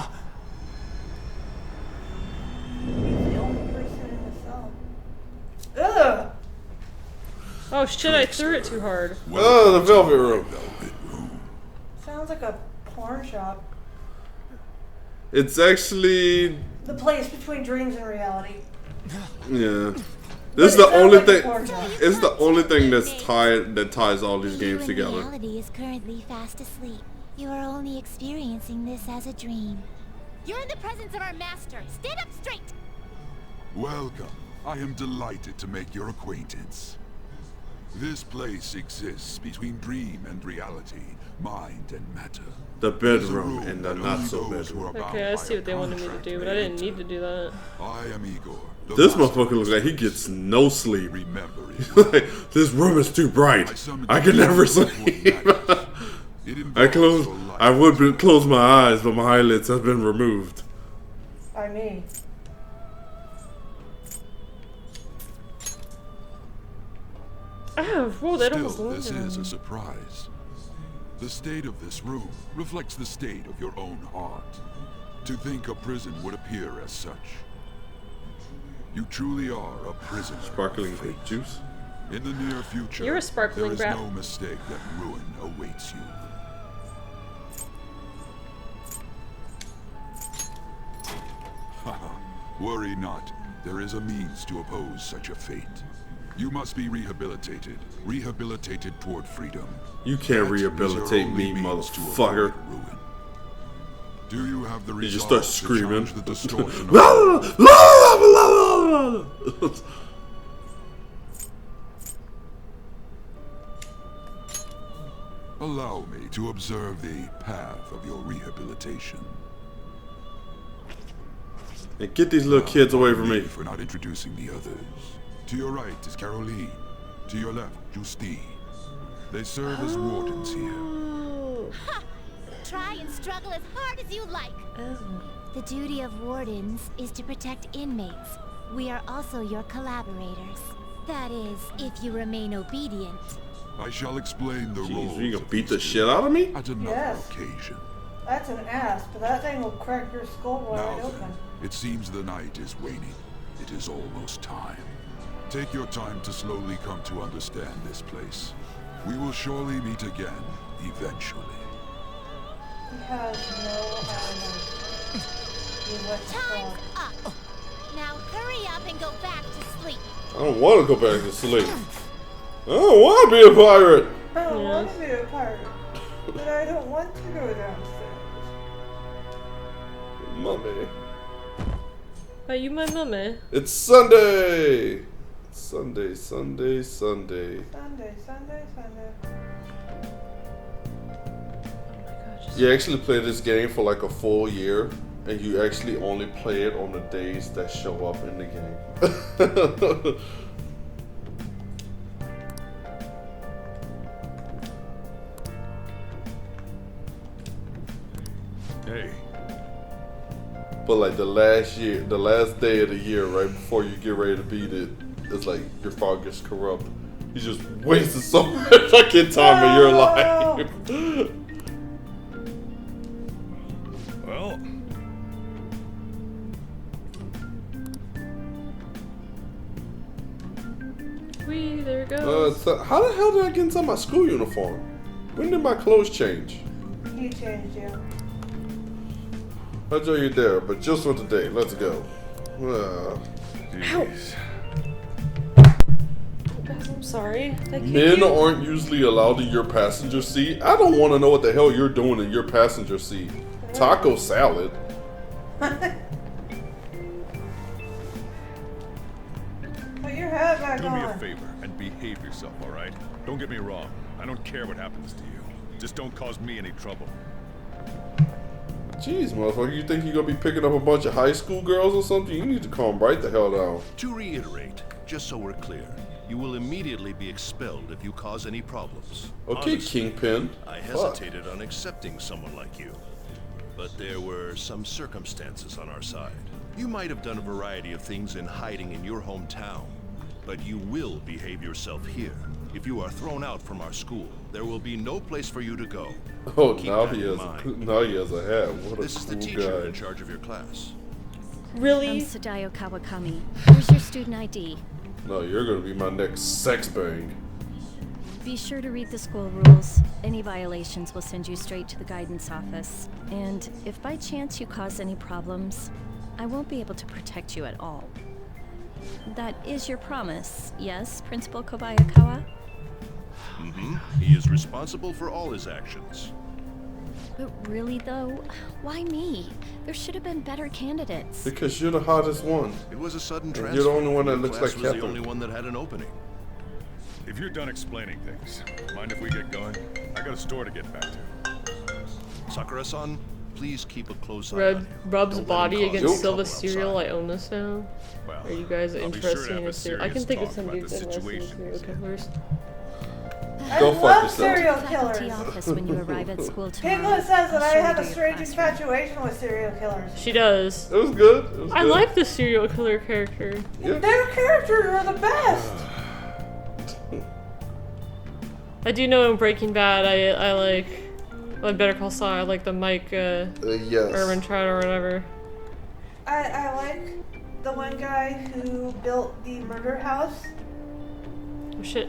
the only person in the cell. Ugh! Oh shit, I threw it too hard. Oh, the velvet room. Sounds like a porn shop. It's actually, The place between dreams and reality. yeah. This is the only thing. It's the only thing that ties all these games together. Reality is currently fast asleep. You are only experiencing this as a dream. You're in the presence of our master. Stand up straight. Welcome. I am delighted to make your acquaintance. This place exists between dream and reality, mind and matter. The bedroom and the not so bedroom. Okay, I see what they wanted me to do, but I didn't need to do that. I am Igor. This motherfucker looks like he gets no sleep. Remember Like, this room is too bright. I can never sleep. I would close my eyes, but my eyelids have been removed. By me. Oh, whoa, that almost Still, this landed is on a me. surprise. The state of this room reflects the state of your own heart. To think a prison would appear as such. You truly are a prisoner. Sparkling grape juice. In the near future, You're a sparkling there is grap. no mistake that ruin awaits you. Haha, worry not. there is a means to oppose such a fate. You must be rehabilitated. Rehabilitated toward freedom. You can't That is your rehabilitate only me, means to motherfucker. avoid ruin. Do you have the You resolve just start to screaming. challenge the distortion of Allow me to observe the path of your rehabilitation. And get these little kids away from me. For not introducing the others. To your right is Caroline. To your left, Justine. They serve as wardens here. Ha! Try and struggle as hard as you like. The duty of wardens is to protect inmates. We are also your collaborators. That is, if you remain obedient. I shall explain the role. You gonna beat the shit out of me? At another Yes. occasion. That's an ass, but that thing will crack your skull wide Now open. then, it seems the night is waning. It is almost time. Take your time to slowly come to understand this place. We will surely meet again, eventually. He has no idea. Time's up. Now hurry up and go back to sleep. I don't want to go back to sleep. I don't want to be a pirate. I don't want to be a pirate, but I don't want to go downstairs. Mummy. Are you my mummy? It's Sunday. Sunday, Sunday, Sunday. Sunday, Sunday, Sunday. You actually play this game for like a full year, and you actually only play it on the days that show up in the game. Hey. But like the last day of the year, right before you get ready to beat it, it's like your fog gets corrupt. You just wasted so much fucking time of your life. Well. Wee, there it goes. So how the hell did I get inside my school uniform? When did my clothes change? He changed you. I'll show you there, but just for today. Let's go. Guys, I'm sorry. That Men you. aren't usually allowed in your passenger seat. I don't want to know what the hell you're doing in your passenger seat. Taco salad. Put your hat back Do me a on. favor and behave yourself, alright? Don't get me wrong. I don't care what happens to you. Just don't cause me any trouble. Jeez, motherfucker, you think you're gonna be picking up a bunch of high school girls or something? You need to calm right the hell down. To reiterate, just so we're clear, you will immediately be expelled if you cause any problems. Okay, Honestly, Kingpin. I Fuck. hesitated on accepting someone like you. But there were some circumstances on our side. You might have done a variety of things in hiding in your hometown, but you will behave yourself here. If you are thrown out from our school, there will be no place for you to go. Oh, Keep now that he in has mind. now he has a hat. What a This is the cool teacher guy. in charge of your class. Really? I'm Sadayo Kawakami. Here's your student ID. No, you're gonna be my next sex bang. Be sure to read the school rules. Any violations will send you straight to the guidance office. And if by chance you cause any problems, I won't be able to protect you at all. That is your promise, yes, Principal Kobayakawa? Mm-hmm. He is responsible for all his actions. But really though, why me? There should have been better candidates. Because you're the hottest one. It was a sudden And transfer. you're the only one that Your looks class like was Catherine. the only one that had an opening. If you're done explaining things, mind if we get going? I got a store to get back to. Sakura-san, please keep a close eye on Rub, him. rubs Don't let him body cause against any Silva trouble cereal. outside. I own this now. Well, Are you guys I'll be interested sure to in have a a cereal? I can serious think of talk somebody about the who's interested in situation. serial killers. Go I fuck love yourself. serial Faculty killers. office when you arrive at school tomorrow. Piglet says that I'll I show you have to a your strange classroom. infatuation with serial killers. She does. It was good. It was I good. like the serial killer character. Their characters are the best. I do know in Breaking Bad, I like, well, Better Call Saul, I like the Mike yes. Irvin Trout or whatever. I like the one guy who built the murder house, Oh shit.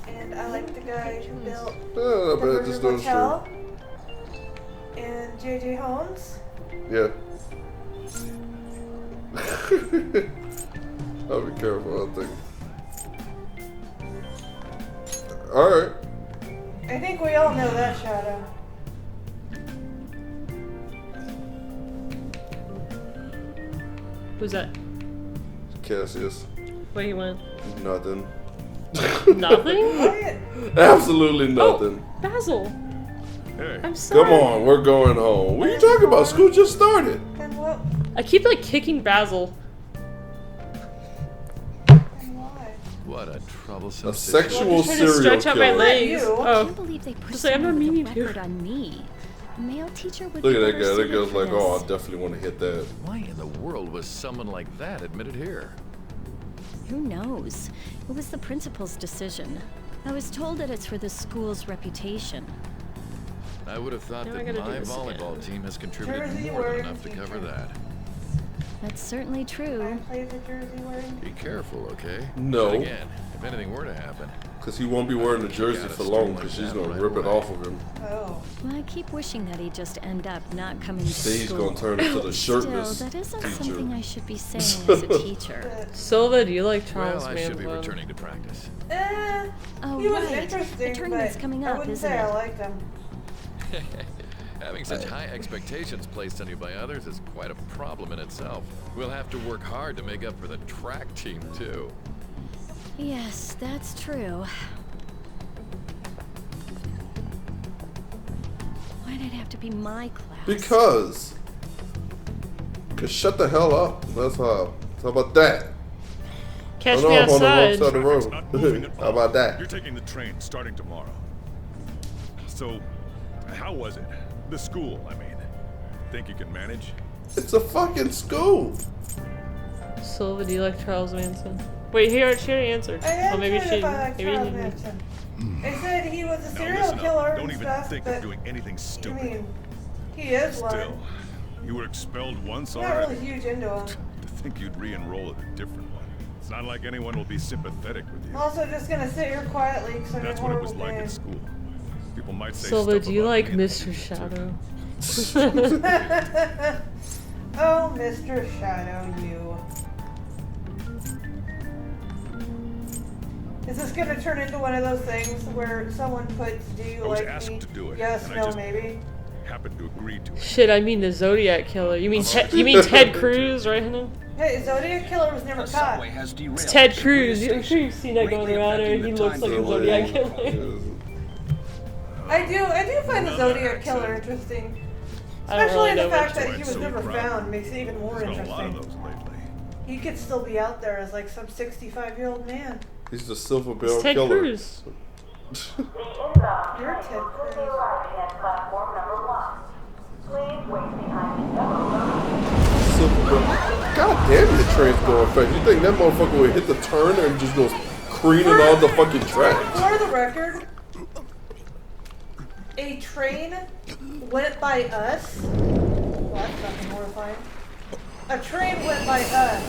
and I like the guy who built Oh, the but murder just those hotel, and J.J. Holmes. Yeah. I'll be careful, I think. Alright. I think we all know that Shadow. Who's that? Cassius. Where he went? Nothing. Nothing? Absolutely nothing. Oh, Basil. Hey. I'm sorry. Come on, we're going home. What are you talking about? School just started. And what? I keep like kicking Basil. What a troublesome A sexual I'm trying to serial stretch out my killer. legs. I Oh. can't believe they put Just like, I'm not someone with a meaning to. record on me. A male teacher would Look be at that better guy. That suited guy's for like, oh, I this. definitely want to hit that. Why in the world was someone like that admitted here? Who knows? It was the principal's decision. I was told that it's for the school's reputation. I would have thought Now I that gotta do my this volleyball again. team has contributed Jersey more than wearing enough to cover teacher. that. That's certainly I true. play the jersey wearing. Be careful, okay? No. And again, if anything were to happen, Because he won't be wearing the jersey Gotta for steal long like because she's that going to right rip it away. off of him. Oh. Well, I keep wishing that he'd just end up not coming to See, he's school. going to turn into the shirtless Still, that isn't teacher. something I should be saying as a teacher. Silva, do you like Charles well, I should be Manson? returning to practice. Oh, He was right. interesting, The tournament's but coming I up, wouldn't isn't say it? I liked him. Having such high expectations placed on you by others is quite a problem in itself. We'll have to work hard to make up for the track team, too. Yes, that's true. Why'd it have to be my class? Because shut the hell up. That's how. How about that? Catch I know me I'm on the wrong outside. side of the road. Not moving at How all. about that? You're taking the train starting tomorrow. So, how was it? The school, I mean. Think you can manage? It's a fucking school. Silva, do you like Charles Manson? Wait, she already answered. I am Oh, maybe trying she to find maybe Charles he Manson. They said he was a Now serial listen killer up. Don't and even stuff, think but of doing anything I stupid. mean, he is Still, one. you were expelled once I'm not already. really huge into him. To think you'd re-enroll at a different one. It's not like anyone will be sympathetic with I'm you. also just gonna sit here quietly because I'm That's a what it horrible was like man. at school. People might say Silva, stuff do you about like me. Mr. Shadow? Oh, Mr. Shadow, you. Is this gonna turn into one of those things where someone puts, do you I was like asked me? to do it, Yes, and I no, just- maybe. Happened to agree to it. Shit, I mean the Zodiac Killer. You mean you mean Ted Cruz, right, Hannah? Hey, Zodiac Killer was never caught. It's Ted Cruz. I'm sure you've seen that going around, or he looks like a Zodiac Killer. I do find the Zodiac Killer interesting. I don't Especially really the know fact much. that he was never found makes it even more There's been a lot of interesting. those lately. He could still be out there as like some 65-year-old man. He's the silver It's bell Ted killer. Cruz. You're Ted Cruz. Silver bell. God damn, the train's going fast. You think that motherfucker would hit the turn and just goes careening on the fucking track? For the record, a train went by us. Well, that's fucking horrifying. A train went by us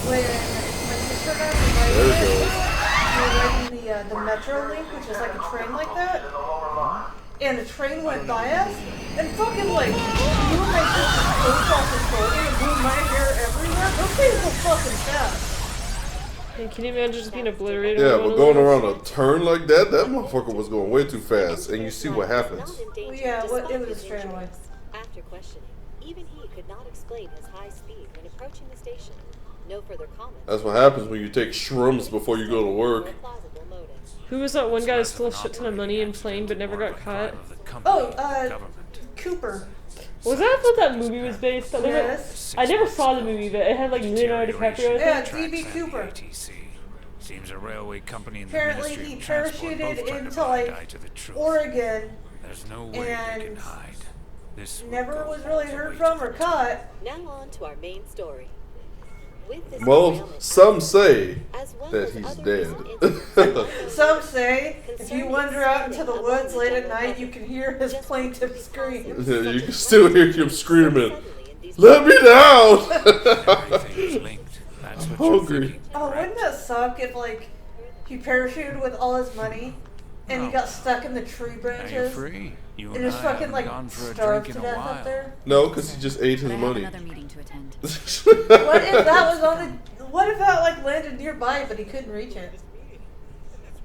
when my sister and I were There riding it it. goes. We were riding the Metro Link, which is like a train like that. And a train went by us and fucking like blew my sister's clothes off the shoulder and blew my hair everywhere. Those things go fucking fast. Hey, can you imagine just being obliterated? Yeah, by one but of going those? around a turn like that, that motherfucker was going way too fast. And you see what happens. Well, yeah, it was a straightaway. After questioning, even he could not explain his high speed when approaching the station. No further comments. That's what happens when you take shrooms before you go to work. Who was that one guy that stole a shit ton of money in plane but never got caught? Oh, Cooper. Was that what that movie was based on? Yes. I never saw the movie, but it had like Leonardo DiCaprio. I Yeah, think. D.B. Cooper. Seems a railway company in the Apparently Ministry he of Transport both parachuted tried to into blind eye like to the truth. Oregon There's no way they and can hide. This will never go was really all the heard way from to or caught. Now on to our main story. With this Well, derailment, some say as well that as he's other dead. recent incidents, Some say if you wander out into the woods late at night, you can hear his plaintive scream. Yeah, you can still hear him screaming, "Let me down!" I'm hungry. Oh, wouldn't that suck if like he parachuted with all his money and he got stuck in the tree branches free. You and and just I fucking haven't like gone for a starved drink to in a death while. up there? No, because he just ate his But I have money. another meeting to attend. What if that was on the what if that like landed nearby, but he couldn't reach it?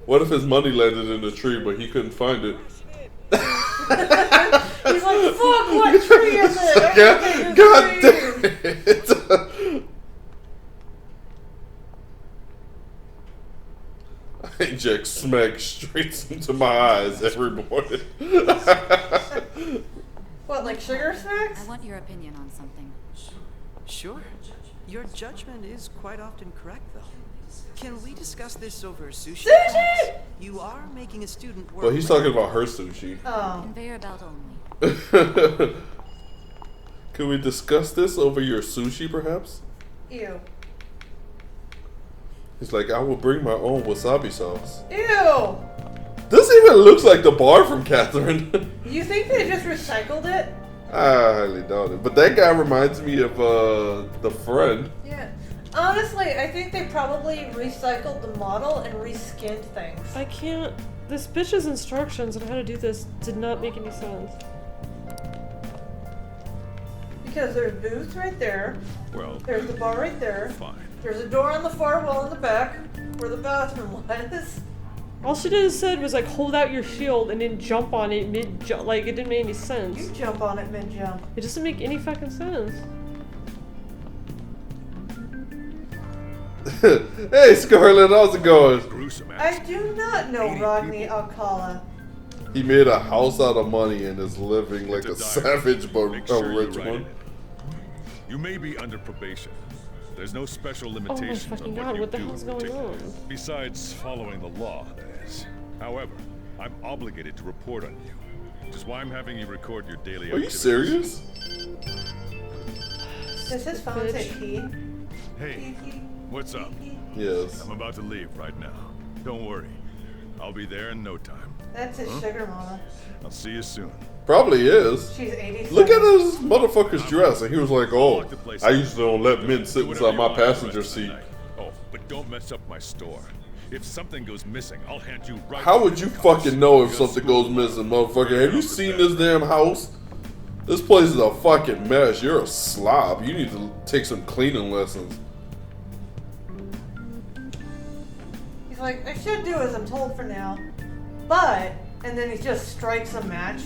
What if his money landed in the tree, but he couldn't find it? He's like, fuck, what tree is it? God damn it! I inject smack straight into my eyes every morning. What, like sugar snacks? I want your opinion on something. Sure. Your judgment is quite often correct, though. Can we discuss this over sushi? Sushi! You are making a student work. Well, he's talking about her sushi. Oh. Conveyor belt only. Can we discuss this over your sushi, perhaps? Ew. He's like, I will bring my own wasabi sauce. Ew! This even looks like the bar from Catherine. You think they just recycled it? I highly doubt it. But that guy reminds me of the friend. Yeah. Honestly, I think they probably recycled the model and reskinned things. I can't. This bitch's instructions on how to do this did not make any sense. Because there's booths right there. Well, there's the bar right there. Fine. There's a door on the far wall in the back where the bathroom was. All she did said was like hold out your shield and then jump on it mid jump. Like it didn't make any sense. You jump on it mid jump. It doesn't make any fucking sense. Hey Scarlett, how's it going? I do not know Ragni Alcala. He made a house out of money and is living like a savage but a rich one. You may be under probation. There's no special Oh my limitations fucking on what god, you what the do hell's in going particular. on? Besides following the law, that is. However, I'm obligated to report on you, which is why I'm having you record your daily Are you activities. serious? Does his phone say pee? Hey, what's up? Yes. I'm about to leave right now. Don't worry. I'll be there in no time. That's his sugar mama. I'll see you soon. Probably is. She's 87. Look at this motherfucker's dress. And he was like, oh, I usually don't let men sit inside my passenger seat. Oh, but don't mess up my store. If something goes missing, I'll hand you right. How would you fucking know if something goes missing, motherfucker? Have you seen this damn house? This place is a fucking mess. You're a slob. You need to take some cleaning lessons. He's like, I should do as I'm told for now. But, and then he just strikes a match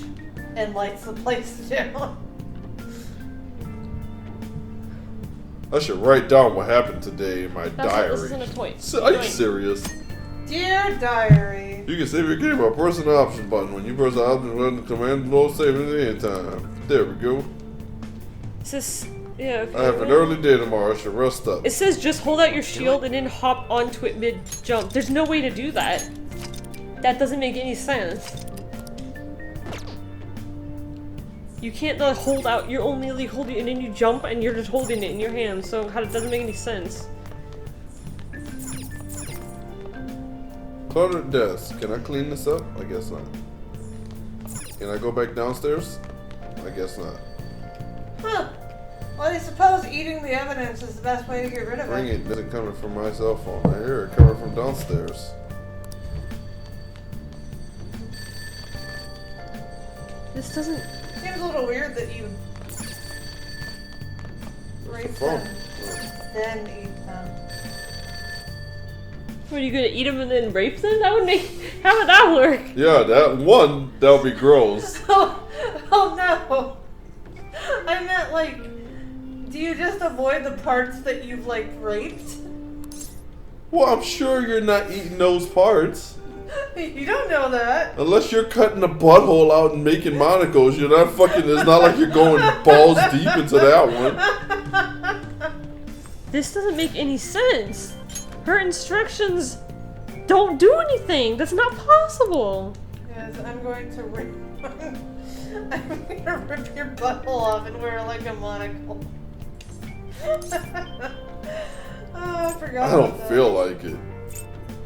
and lights the place down. I should write down what happened today in my diary. This isn't a toy. Are you serious? Dear diary. You can save your game by pressing the option button. When you press the option button, the command will save it at any time. There we go. It says, yeah. I have an early day tomorrow. I should rest up. It says just hold out your shield and then hop onto it mid jump. There's no way to do that. That doesn't make any sense. You can't hold out. You're only holding it and then you jump and you're just holding it in your hand. So how it doesn't make any sense. Cluttered desk. Can I clean this up? I guess not. Can I go back downstairs? I guess not. Huh. Well, I suppose eating the evidence is the best way to get rid of Ring it. it isn't coming from my cell phone. I hear it coming from downstairs. This doesn't. Seems a little weird that you rape phone? them, then eat them. What, are you gonna eat them and then rape them? That would make. How would that work? Yeah, that would be gross. Oh no! I meant like, do you just avoid the parts that you've like raped? Well, I'm sure you're not eating those parts. You don't know that. Unless you're cutting a butthole out and making monocles, you're not fucking. It's not like you're going balls deep into that one. This doesn't make any sense. Her instructions don't do anything. That's not possible. Yes, I'm going to rip. I'm gonna rip your butthole off and wear like a monocle. Oh, I forgot. I don't about feel like it.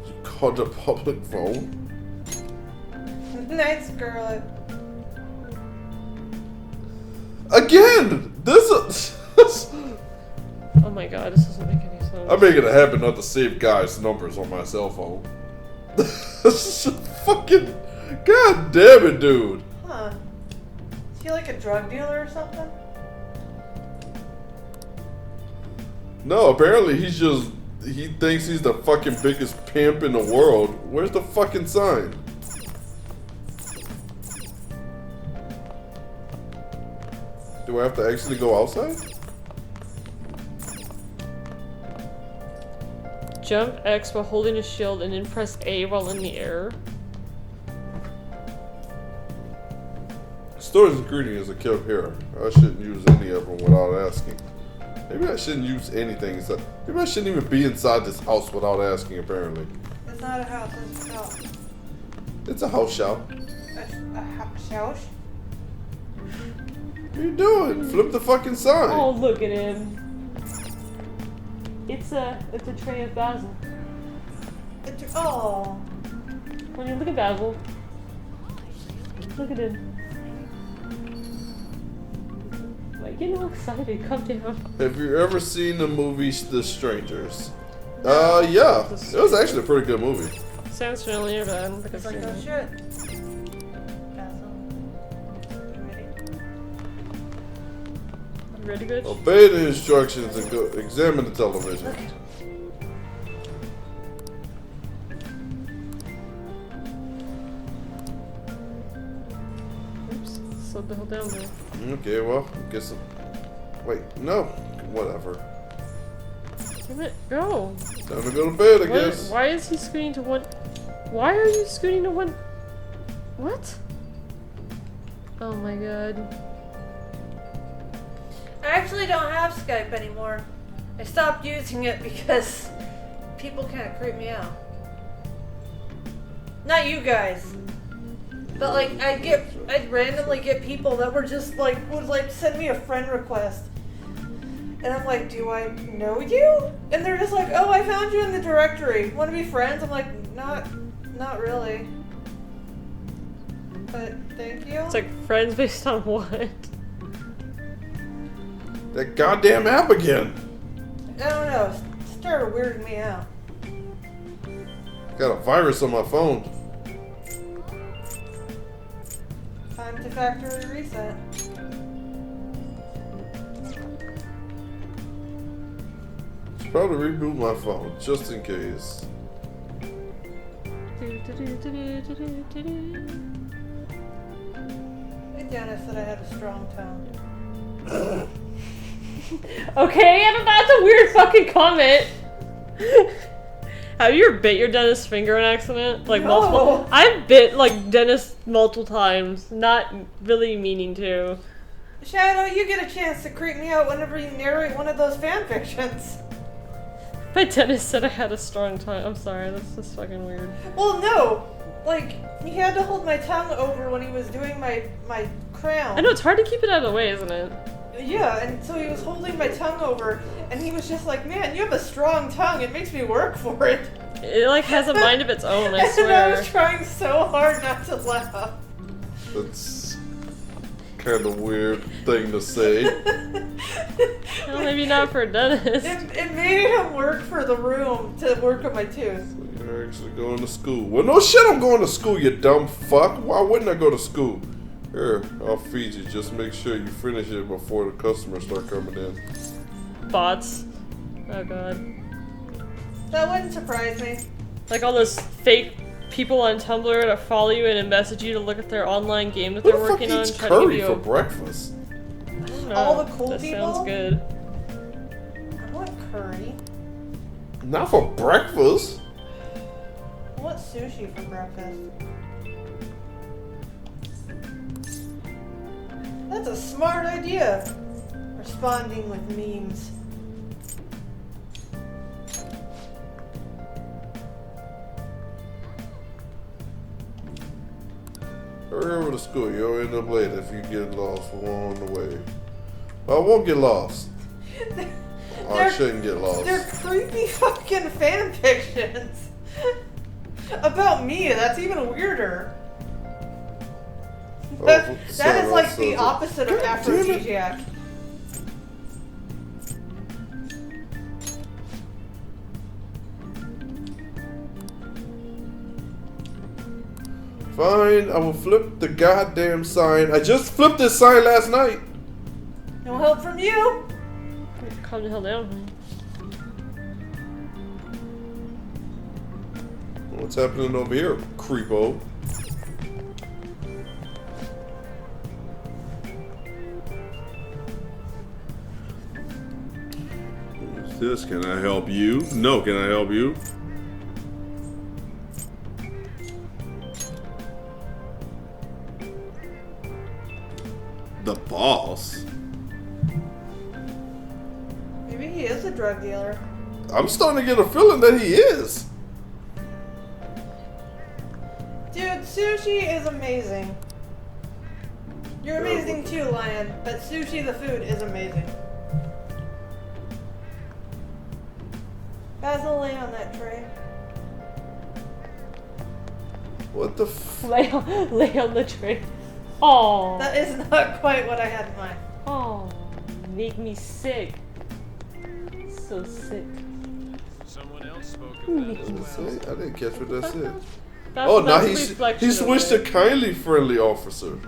You called a public phone? that. Night, Scarlet. Again! This Oh my god, this doesn't make any sense. I'm making it happen not to save guys' numbers on my cell phone. Fucking. God damn it, dude. Huh. Is he like a drug dealer or something? No, apparently he's just he thinks he's the fucking biggest pimp in the world. Where's the fucking sign? Do I have to actually go outside? Jump X while holding a shield and then press A while in the air. Storage ingredients are kept here. I shouldn't use any of them without asking. Maybe I shouldn't use anything. Maybe I shouldn't even be inside this house without asking, apparently. It's not a house, it's a shop. It's a house shop. A house? What are you doing? Flip the fucking sign. Oh, look at him. It's a tray of basil. Oh. When you look at basil, look at him. Like, getting all excited. Calm down. Have you ever seen the movie The Strangers? Yeah. It was actually a pretty good movie. Sounds familiar, but I don't think I've seen it. Shit. Ready, bitch? Obey the instructions and go examine the television. Oops. Slowed the hell down there. Okay, well, guess. Wait, no. Whatever. Damn it. Go. Time to go to bed, I guess. Why is he scooting to one? Why are you scooting to one? What? Oh my god. I actually don't have Skype anymore. I stopped using it because people kind of creep me out. Not you guys. But like, I'd randomly get people that were just like, would like send me a friend request. And I'm like, do I know you? And they're just like, oh, I found you in the directory. Want to be friends? I'm like, not really. But thank you. It's like friends based on what? That goddamn app again. I don't know. It started weirding me out. Got a virus on my phone. Time to factory reset. Should probably reboot my phone just in case. Hey, Dennis said I had a strong tongue. Okay, and that's a weird fucking comment. Have you ever bit your dentist's finger on accident? Like multiple? I've bit like dentist multiple times, not really meaning to. Shadow, you get a chance to creep me out whenever you narrate one of those fan fictions. My dentist said I had a strong tongue. I'm sorry, that's just fucking weird. Well, no. Like, he had to hold my tongue over when he was doing my crown. I know, it's hard to keep it out of the way, isn't it? Yeah, and so he was holding my tongue over, and he was just like, man, you have a strong tongue. It makes me work for it. It, like, has a mind of its own, I swear. And I was trying so hard not to laugh. That's kind of weird thing to say. Well, maybe not for a dentist. It made him work for the room to work on my tooth. So you're actually going to school. Well, no shit, I'm going to school, you dumb fuck. Why wouldn't I go to school? Here, I'll feed you. Just make sure you finish it before the customers start coming in. Bots. Oh god. That wouldn't surprise me. Like all those fake people on Tumblr to follow you and message you to look at their online game that they're working on. Who curry for breakfast? I don't know. All the cool that people? Sounds good. I want curry. Not for breakfast. I want sushi for breakfast. That's a smart idea. Responding with memes. Hurry over to school. You'll end up late if you get lost along the way. I won't get lost. I shouldn't get lost. They're creepy fucking fan fictions. About me, that's even weirder. That is like the opposite of aphrodisiac. Fine, I will flip the goddamn sign. I just flipped this sign last night. No help from you. Calm the hell down. What's happening over here, creepo? Who's this? Can I help you? No, can I help you? The boss? Maybe he is a drug dealer. I'm starting to get a feeling that he is. Dude, sushi is amazing. You're amazing too, Lion, but sushi the food is amazing. Basil, lay on that tray. What the f- Lay on the tray. Oh. That is not quite what I had in mind. Oh, make me sick. So sick. Someone else spoke What did it say? I didn't catch what that said. That's, Oh, now that's a he switched to kindly friendly officer.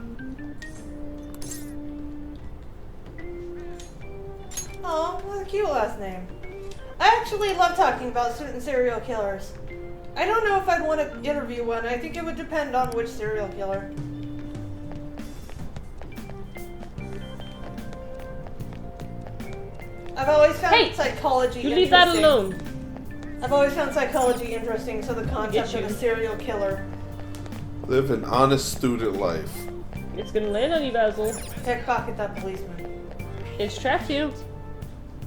Oh, what a cute last name. I actually love talking about certain serial killers. I don't know if I'd want to interview one. I think it would depend on which serial killer. I've always found psychology you interesting. leave that alone. I've always found psychology interesting, so the concept of a serial killer. Live an honest student life. It's gonna land on you, Basil. Pickpocket that policeman. It's trapped you.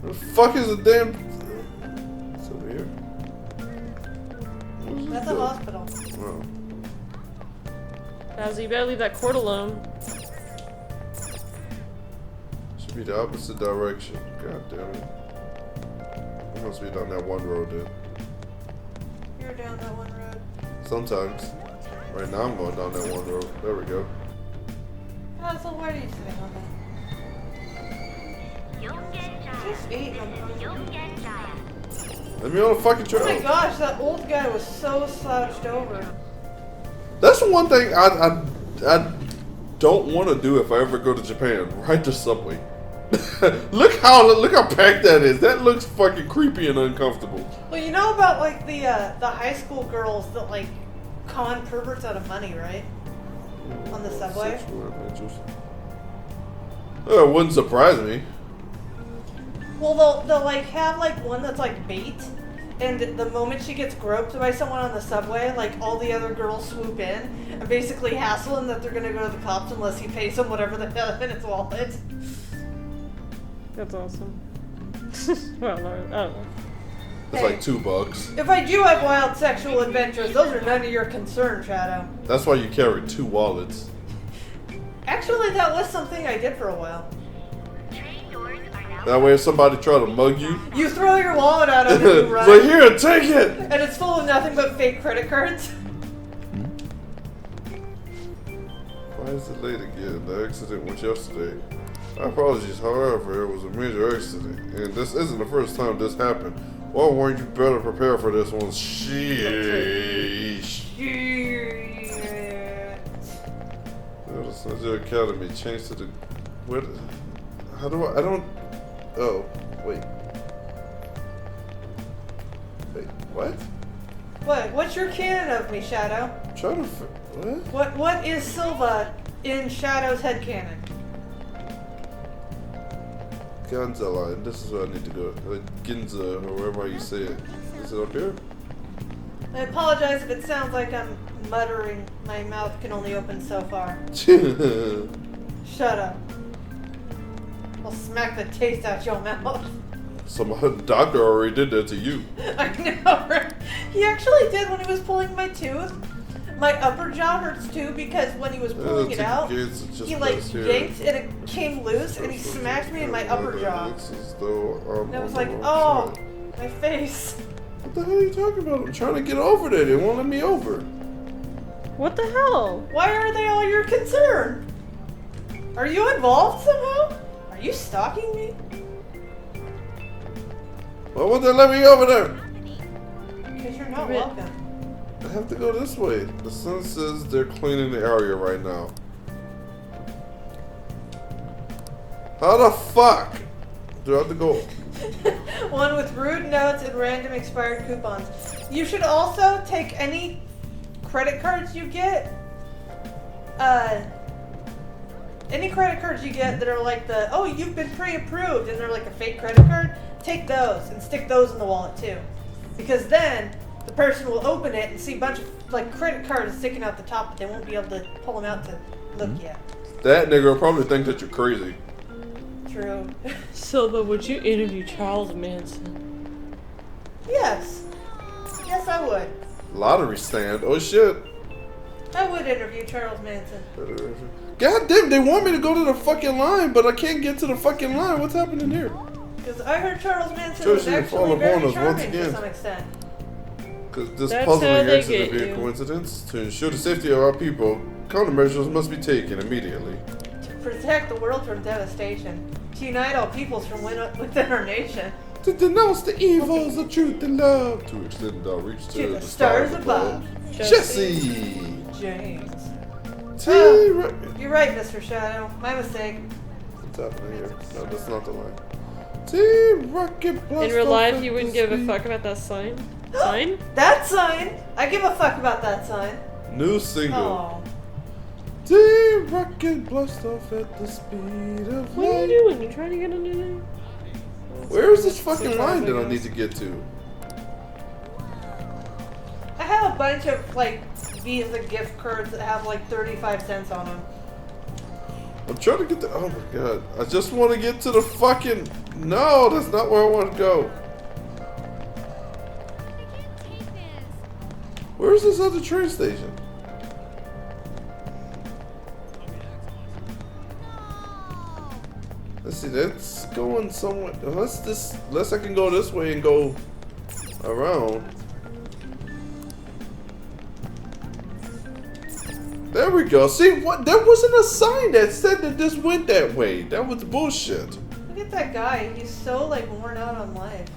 Where the fuck is the damn... It's over here. That's a hospital. Oh. Basil, you better leave that cord alone. Should be the opposite direction. God damn it. It must be down that one road then. You're down that one road. Sometimes. Right now I'm going down that one road. There we go. Basil, why are you sitting on that? Just eat them. Let me on the fucking trail. Oh my gosh, that old guy was so slouched over. That's the one thing I don't want to do if I ever go to Japan. Ride the subway. look how packed that is. That looks fucking creepy and uncomfortable. Well, you know about like the high school girls that like con perverts out of money, right? On the subway. It wouldn't surprise me. Well, they'll like have like one that's like bait, and the moment she gets groped by someone on the subway, like all the other girls swoop in and basically hassle him that they're gonna go to the cops unless he pays them whatever the hell in his wallet. That's awesome. Well, I don't know. It's like $2. If I do have wild sexual adventures, those are none of your concern, Shadow. That's why you carry 2 wallets. Actually, that was something I did for a while. That way if somebody try to mug you, You throw your wallet out and you run. like, here, take it! And it's full of nothing but fake credit cards. Why is it late again? The accident was yesterday. My apologies, however, it was a major accident, and this isn't the first time this happened. Why weren't you better prepared for this one? Sheesh. The Sanjay Academy changed to the... What? How do I don't... Oh, wait. Wait, what? What? What's your canon of me, Shadow? I'm trying to... What? What is Silva in Shadow's headcanon? Ginza line. This is where I need to go. Ginza, or wherever you say it. Is it up here? I apologize if it sounds like I'm muttering. My mouth can only open so far. Shut up. I'll smack the taste out your mouth. Some doctor already did that to you. I know, right? He actually did when he was pulling my tooth. My upper jaw hurts too because when he was pulling it out, he like yanked and it came loose and he smacked me in my upper jaw. And I was like, oh, my face. What the hell are you talking about? I'm trying to get over there. They won't let me over. What the hell? Why are they all your concern? Are you involved somehow? Are you stalking me? Why won't they let me over there? Because you're not welcome. I have to go this way. The sun says they're cleaning the area right now. How the fuck do I have to go? One with rude notes and random expired coupons. You should also take any credit cards you get. Any credit cards you get that are like the, oh, you've been pre-approved, and they're like a fake credit card, take those and stick those in the wallet too. Because then the person will open it and see a bunch of like credit cards sticking out the top, but they won't be able to pull them out to look yet. That nigga will probably think that you're crazy. True. Silva, would you interview Charles Manson? Yes. Yes, I would. Lottery stand. Oh shit. I would interview Charles Manson. God damn, they want me to go to the fucking line, but I can't get to the fucking line. What's happening here? Because I heard Charles Manson was actually very charming to some extent. Because this That's puzzling how they incident get be a you. coincidence. To ensure the safety of our people, countermeasures must be taken immediately. To protect the world from devastation. To unite all peoples from within our nation. To denounce the evils of truth and love. To extend our reach to the stars above. Jesse! James. T. You're right, Mr. Shadow. My mistake. What's happening here? No, that's not the line. Team Rocket Blast. In real life, you wouldn't give a fuck about that sign? Sign? That sign? I give a fuck about that sign. New single. Oh. Team Rocket Blast off at the speed of What are light. you doing? You trying to get under there? Where is this fucking line that I need to get to? I have a bunch of like Visa gift cards that have like 35 cents on them. I'm trying to get the. Oh my god. I just want to get to the fucking. No, that's not where I want to go. Where is this other train station? Let's see, that's going somewhere. Unless I can go this way and go around. There we go. See, what? There wasn't a sign that said that this went that way. That was bullshit. Look at that guy. He's so like worn out on life.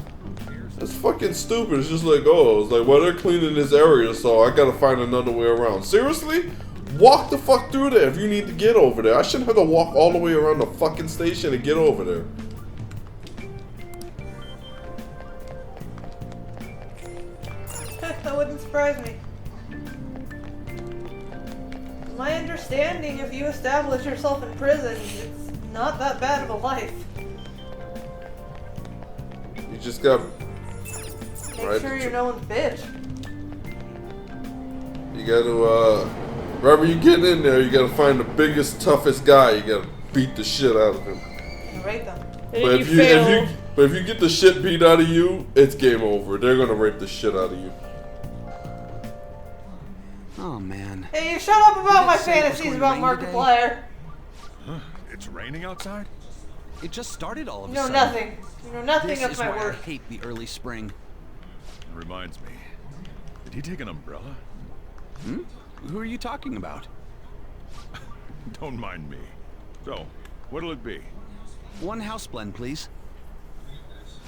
That's fucking stupid. It's just like, oh, it's like, well, they're cleaning this area, so I gotta find another way around. Seriously? Walk the fuck through there if you need to get over there. I shouldn't have to walk all the way around the fucking station to get over there. That wouldn't surprise me. My understanding, if you establish yourself in prison, it's not that bad of a life. You just got... Make sure you're no one's bitch. You gotta, wherever you get in there, you gotta find the biggest, toughest guy. You gotta beat the shit out of him. And rape them. But if you get the shit beat out of you, it's game over. They're gonna rape the shit out of you. Oh man. Hey, you shut up about my fantasies about Markiplier. Huh? It's raining outside? It just started all of You a know sudden. nothing. You know nothing This of is my why I work. hate the early spring. It reminds me. Did he take an umbrella? Hmm? Who are you talking about? Don't mind me. So, what'll it be? One house blend, please.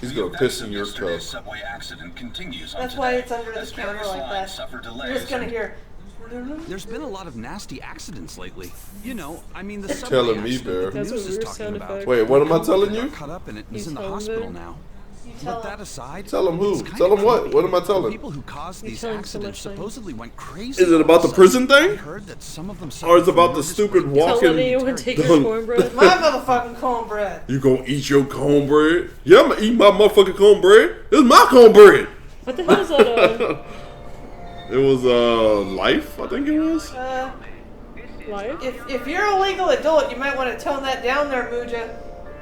He's gonna piss in your cup. Subway accident continues. That's why it's under the counter like that. You're just gonna hear. There's been a lot of nasty accidents lately. You know, I mean the You're subway telling me, accident Bear. the news That's a is weird talking sound about. effect. Wait, what am I telling you? Cut up and it You is in the tell him, hospital Bear? now. tell But that aside, Tell him who? it's kinda Tell him what? creepy. What am I telling? The people who caused You these tell him so accidents much things. supposedly went crazy. Is it about the prison thing? I heard that some of them Or is it about suffered the from stupid nervous walking? Tell anyone take your Done. cornbread. My motherfucking cornbread. You gonna eat your cornbread? Yeah, I'm gonna eat my motherfucking cornbreak. It's my cornbread. What the hell is that? It was Life, I think it was. Life? If you're a legal adult, you might want to tone that down there, Muja.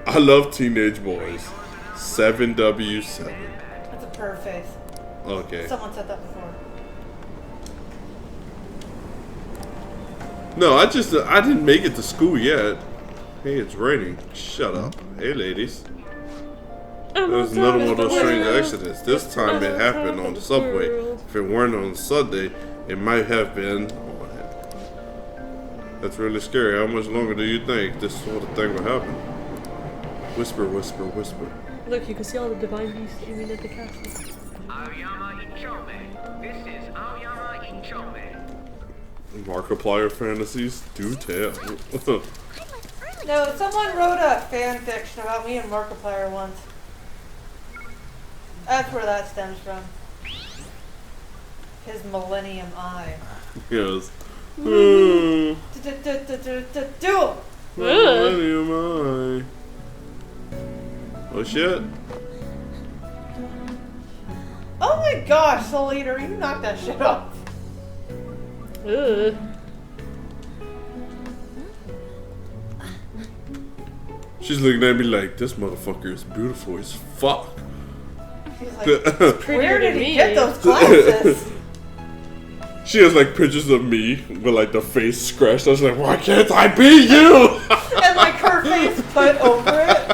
I love teenage boys. 7W7. That's a perv face. Okay. Someone said that before. No, I didn't make it to school yet. Hey, it's raining. Shut up. Hey, ladies. There was another one of those strange accidents. This time it happened on the subway. If it weren't on Sunday, it might have been. That's really scary. How much longer do you think this sort of thing will happen? Whisper, whisper, whisper. Look, you can see all the divine beasts aiming at the castle. Aoyama Ichome. This is Aoyama Ichome. Markiplier fantasies do tell. No, someone wrote a fan fiction about me and Markiplier once. That's where that stems from. His Millennium Eye. Yes. Do Millennium Eye. Oh shit. Oh my gosh, Soul Eater, you knocked that shit off. Ugh. She's looking at me like, this motherfucker is beautiful as fuck. She's like, where did he get those glasses? She has like pictures of me with like the face scratched. I was like, why can't I be you? And like her face put over it.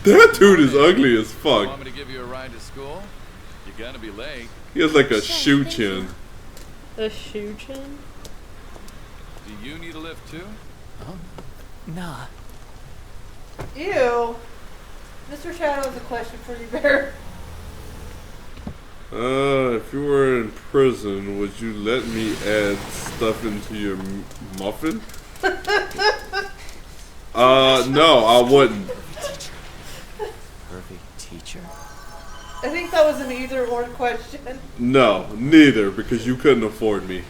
That dude is ugly as fuck. Want me to give you a ride to school? You're gonna be late. He has like a shoe chin. A shoe chin? Do you need a lift too? Nah. Ew. Mr. Shadow has a question for you, Bear. If you were in prison, would you let me add stuff into your muffin? No, I wouldn't. Perfect teacher. I think that was an either or question. No, neither, because you couldn't afford me.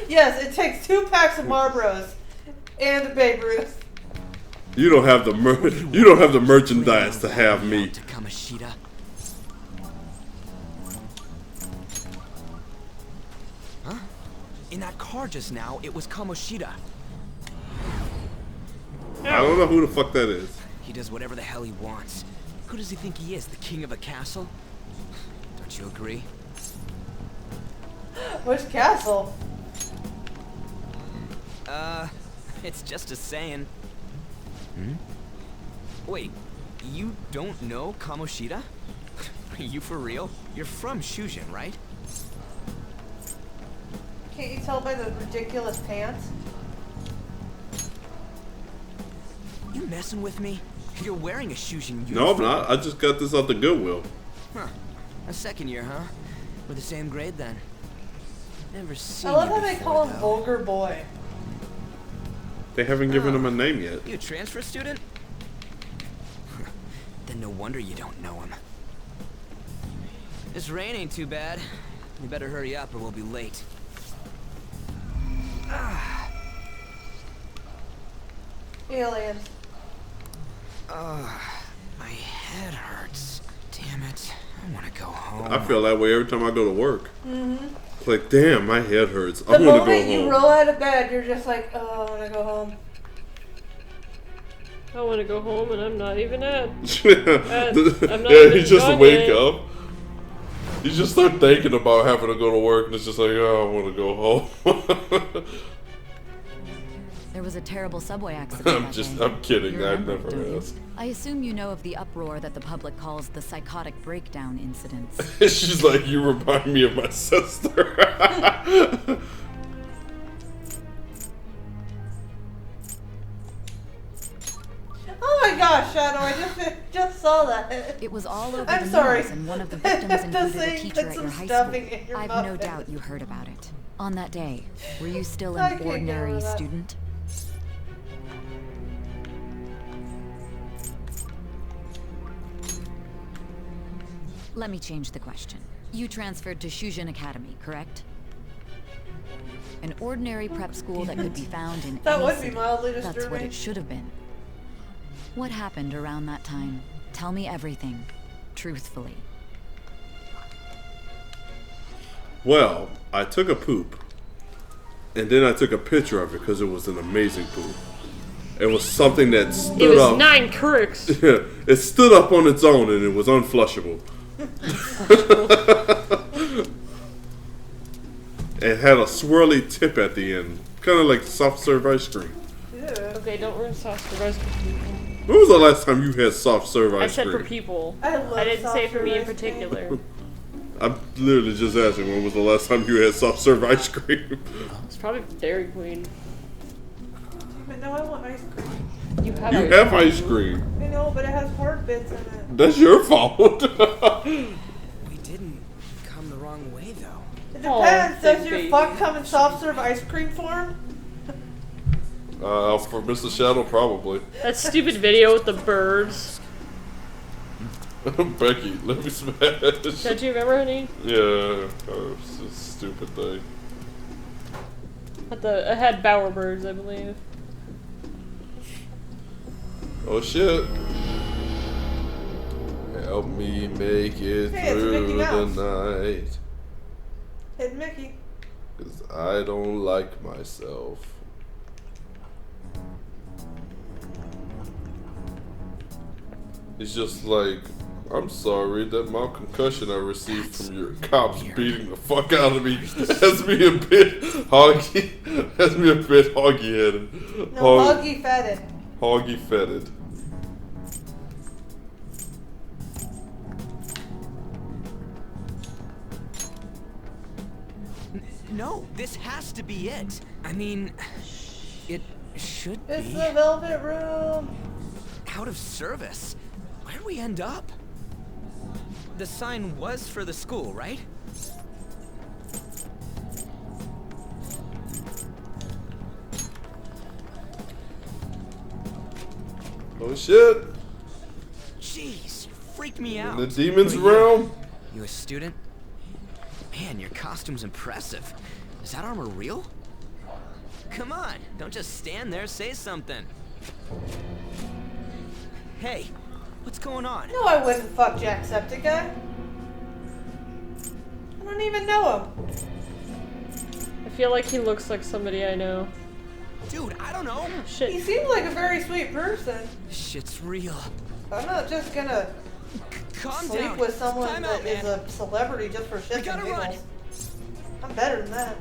Yes, it takes 2 packs of Marlboros and a Babe Ruth. You don't have the you don't have the merchandise to have me. Kamoshida. Huh? In that car just now, it was Kamoshida. I don't know who the fuck that is. He does whatever the hell he wants. Who does he think he is? The king of a castle? Don't you agree? Which castle? It's just a saying. Wait, you don't know Kamoshida? Are you for real? You're from Shujin, right? Can't you tell by the ridiculous pants? You messing with me? You're wearing a Shujin uniform. No, I'm not. I just got this out the Goodwill. Huh. A second year, huh? We're the same grade then. Never seen I love you how they before, call him though. Vulgar Boy. They haven't given him a name yet. You a transfer student? Then no wonder you don't know him. This rain ain't too bad. You better hurry up or we'll be late. Aliens. My head hurts. Damn it. I want to go home. I feel that way every time I go to work. Mm-hmm. It's like, damn, my head hurts. I The want to go moment you home. roll out of bed, you're just like, oh, I want to go home. I want to go home and I'm not even at. I'm not Yeah, even you just done wake yet. up. You just start thinking about having to go to work, and it's just like, oh, I want to go home. There was a terrible subway accident. I'm kidding. You I remember, never don't you? asked. I assume you know of the uproar that the public calls the psychotic breakdown incidents. She's like, you remind me of my sister. Oh my gosh, Shadow, I just saw that. It was all over I'm the sorry. news, and one of the victims The included a saying, teacher put at some your high stuffing school. in your I've no muffin. doubt you heard about it. On that day, were you still I an can't get ordinary over that. student? Let me change the question. You transferred to Shujin Academy, correct? An ordinary prep school that could be found in That any would be city. mildly That's what disturbing. it should have been. What happened around that time? Tell me everything, truthfully. Well, I took a poop, and then I took a picture of it because it was an amazing poop. It was something that stood It was up. 9 crooks. Yeah, it stood up on its own, and it was unflushable. It had a swirly tip at the end, kind of like soft serve ice cream. Okay, don't ruin sauce for rest for people. When was the last time you had soft serve I ice said cream? for people. I love didn't say for me in soft serve ice cream. particular. I'm literally just asking, when was the last time you had soft serve ice cream? It's probably Dairy Queen. But no, I want ice cream. You have You ice have cream. ice cream. I know, but it has hard bits in it. That's your fault. We didn't come the wrong way, though. It Oh, depends. Does big your baby. fuck come in soft serve ice cream form? For Mr. Shadow, probably. That stupid video with the birds. Becky, let me smash. Don't you remember her name? Yeah, it's a stupid thing. It had Bowerbirds, I believe. Oh shit. Help me make it Hey, it's through Mickey the Mouse. night. Hit Mickey. Cause I don't like myself. It's just like, I'm sorry that my concussion I received from your cops beating the fuck out of me has me a bit hoggy, has me a bit hoggy headed. No, hoggy fetid. Hoggy fetid. No, this has to be it. I mean, it should be. It's the Velvet Room. Out of service. Where'd we end up? The sign was for the school, right? Oh shit. Jeez, you freaked me out. In the demon's Who are you? realm? You a student? Man, your costume's impressive. Is that armor real? Come on, don't just stand there, say something. Hey, what's going on? No, I wouldn't fuck Jacksepticeye. I don't even know him. I feel like he looks like somebody I know. Dude, I don't know. Shit. He seems like a very sweet person. Shit's real. I'm not just gonna Calm sleep down. with someone Time that out, is man. a celebrity just for shits and gotta run. giggles. I'm better than that.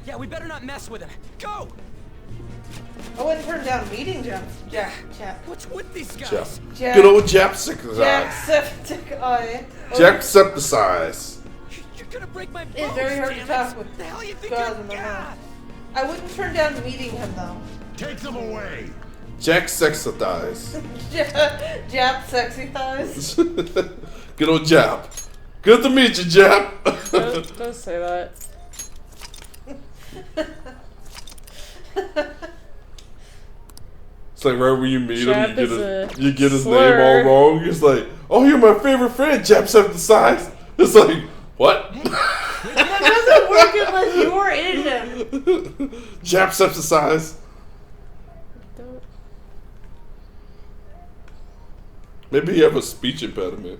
Yeah, we better not mess with him. Go! I wouldn't turn down meeting Jack. What's with these Jap. guys? Good old Jacksepticeye. Jacksepticeye. Jacksepticeye. You're gonna break my bones, It's very hard to damn talk it. with The hell you think guys you're- in my Ah! mouth. I wouldn't turn down meeting him though. Take them away. Jacksepticeye. Jap sexy thighs. Good old Jap. Good to meet you, Jap. Don't say that. It's like right when you meet him, Jap is you get his slur. name all wrong. It's like, oh, you're my favorite friend, Jacksepticeye. It's like, what? That doesn't work unless you're in him. Jacksepticeye. Maybe he have a speech impediment.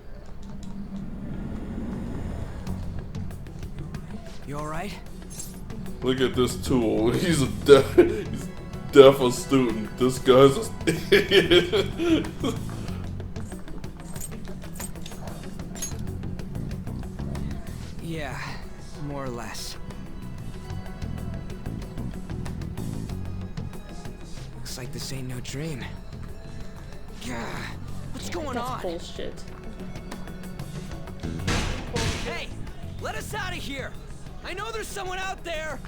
You alright? Look at this tool. He's deaf a student. This guy's a Yeah, more or less. Looks like this ain't no dream. Gah, what's going That's on? bullshit. Hey, let us out of here! I know there's someone out there!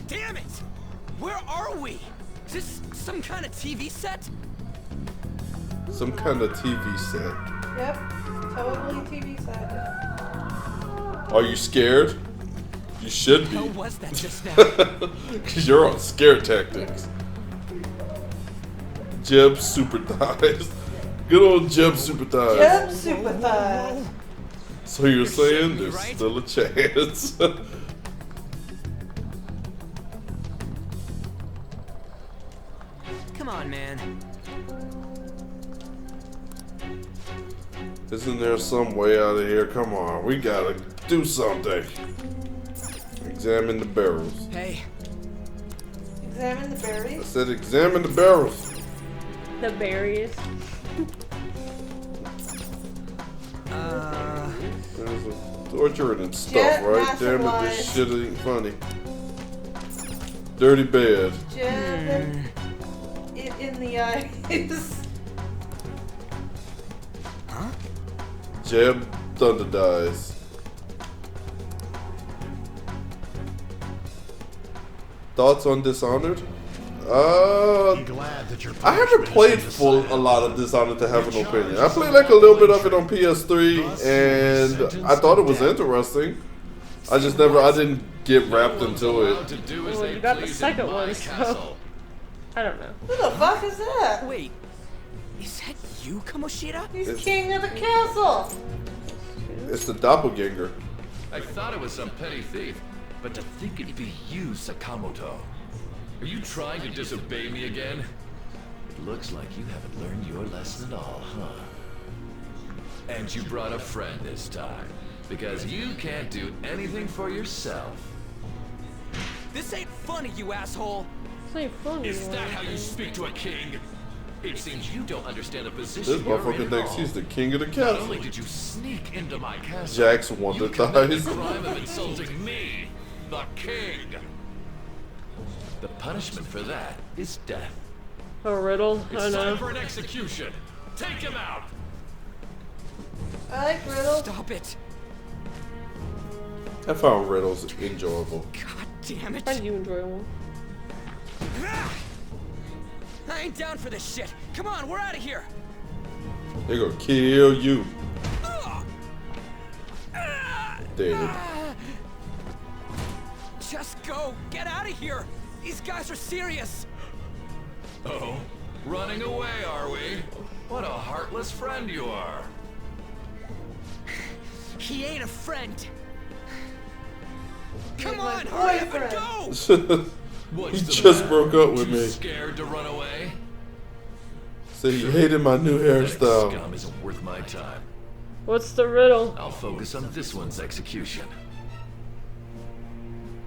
Damn it! Where are we? Is this some kind of TV set? some kind of TV set. Yep, totally TV set. Are you scared? You should be. How was that just now? Because you're on scare tactics. Jeb super thighs. Good old Jeb super thighs. Jeb super thighs. So you're saying me, there's right? still a chance. Come on, man. Isn't there some way out of here? Come on, we gotta do something. Examine the barrels. Hey. Examine the I berries. said examine the barrels. The berries. There's a torturing and stuff, Jet right? Damn it, massive this shit ain't funny. Dirty bed. Jeb it in the eyes. Huh? Jeb Thunder dies. Thoughts on Dishonored? I haven't played a lot of Dishonored to have an opinion. I played like a little bit of it on PS3, and I thought it was interesting. I didn't get wrapped into it. Well, you got the second one, so. I don't know. Who the fuck is that? Wait, is that you, Kamoshida? He's king of the castle. It's the doppelganger. I thought it was some petty thief, but to think it'd be you, Sakamoto. Are you trying to disobey me again? It looks like you haven't learned your lesson at all, huh? And you brought a friend this time, because you can't do anything for yourself. This ain't funny, you asshole! This ain't funny. Is that how you speak to a king? It seems you don't understand the position This you're motherfucker in thinks at he's all. the king of the Not castle. only did you sneak into my castle, Jax Wonder you committed Thighs. the crime of insulting me, the king. The punishment for that is death. A riddle? I It's time know. for an execution. Take him out. I like riddles. Stop it! I found riddles enjoyable. God damn it! I find you enjoyable. I ain't down for this shit. Come on, we're out of here. They're gonna kill you. Dead. Just go. Get out of here. These guys are serious. Oh, running away, are we? What a heartless friend you are. He ain't a friend. Come my on, hurry up and go. He just broke up with Too me. scared to run away? Said he hated my new That hairstyle. scum isn't worth my time. What's the riddle? I'll focus on this one's execution.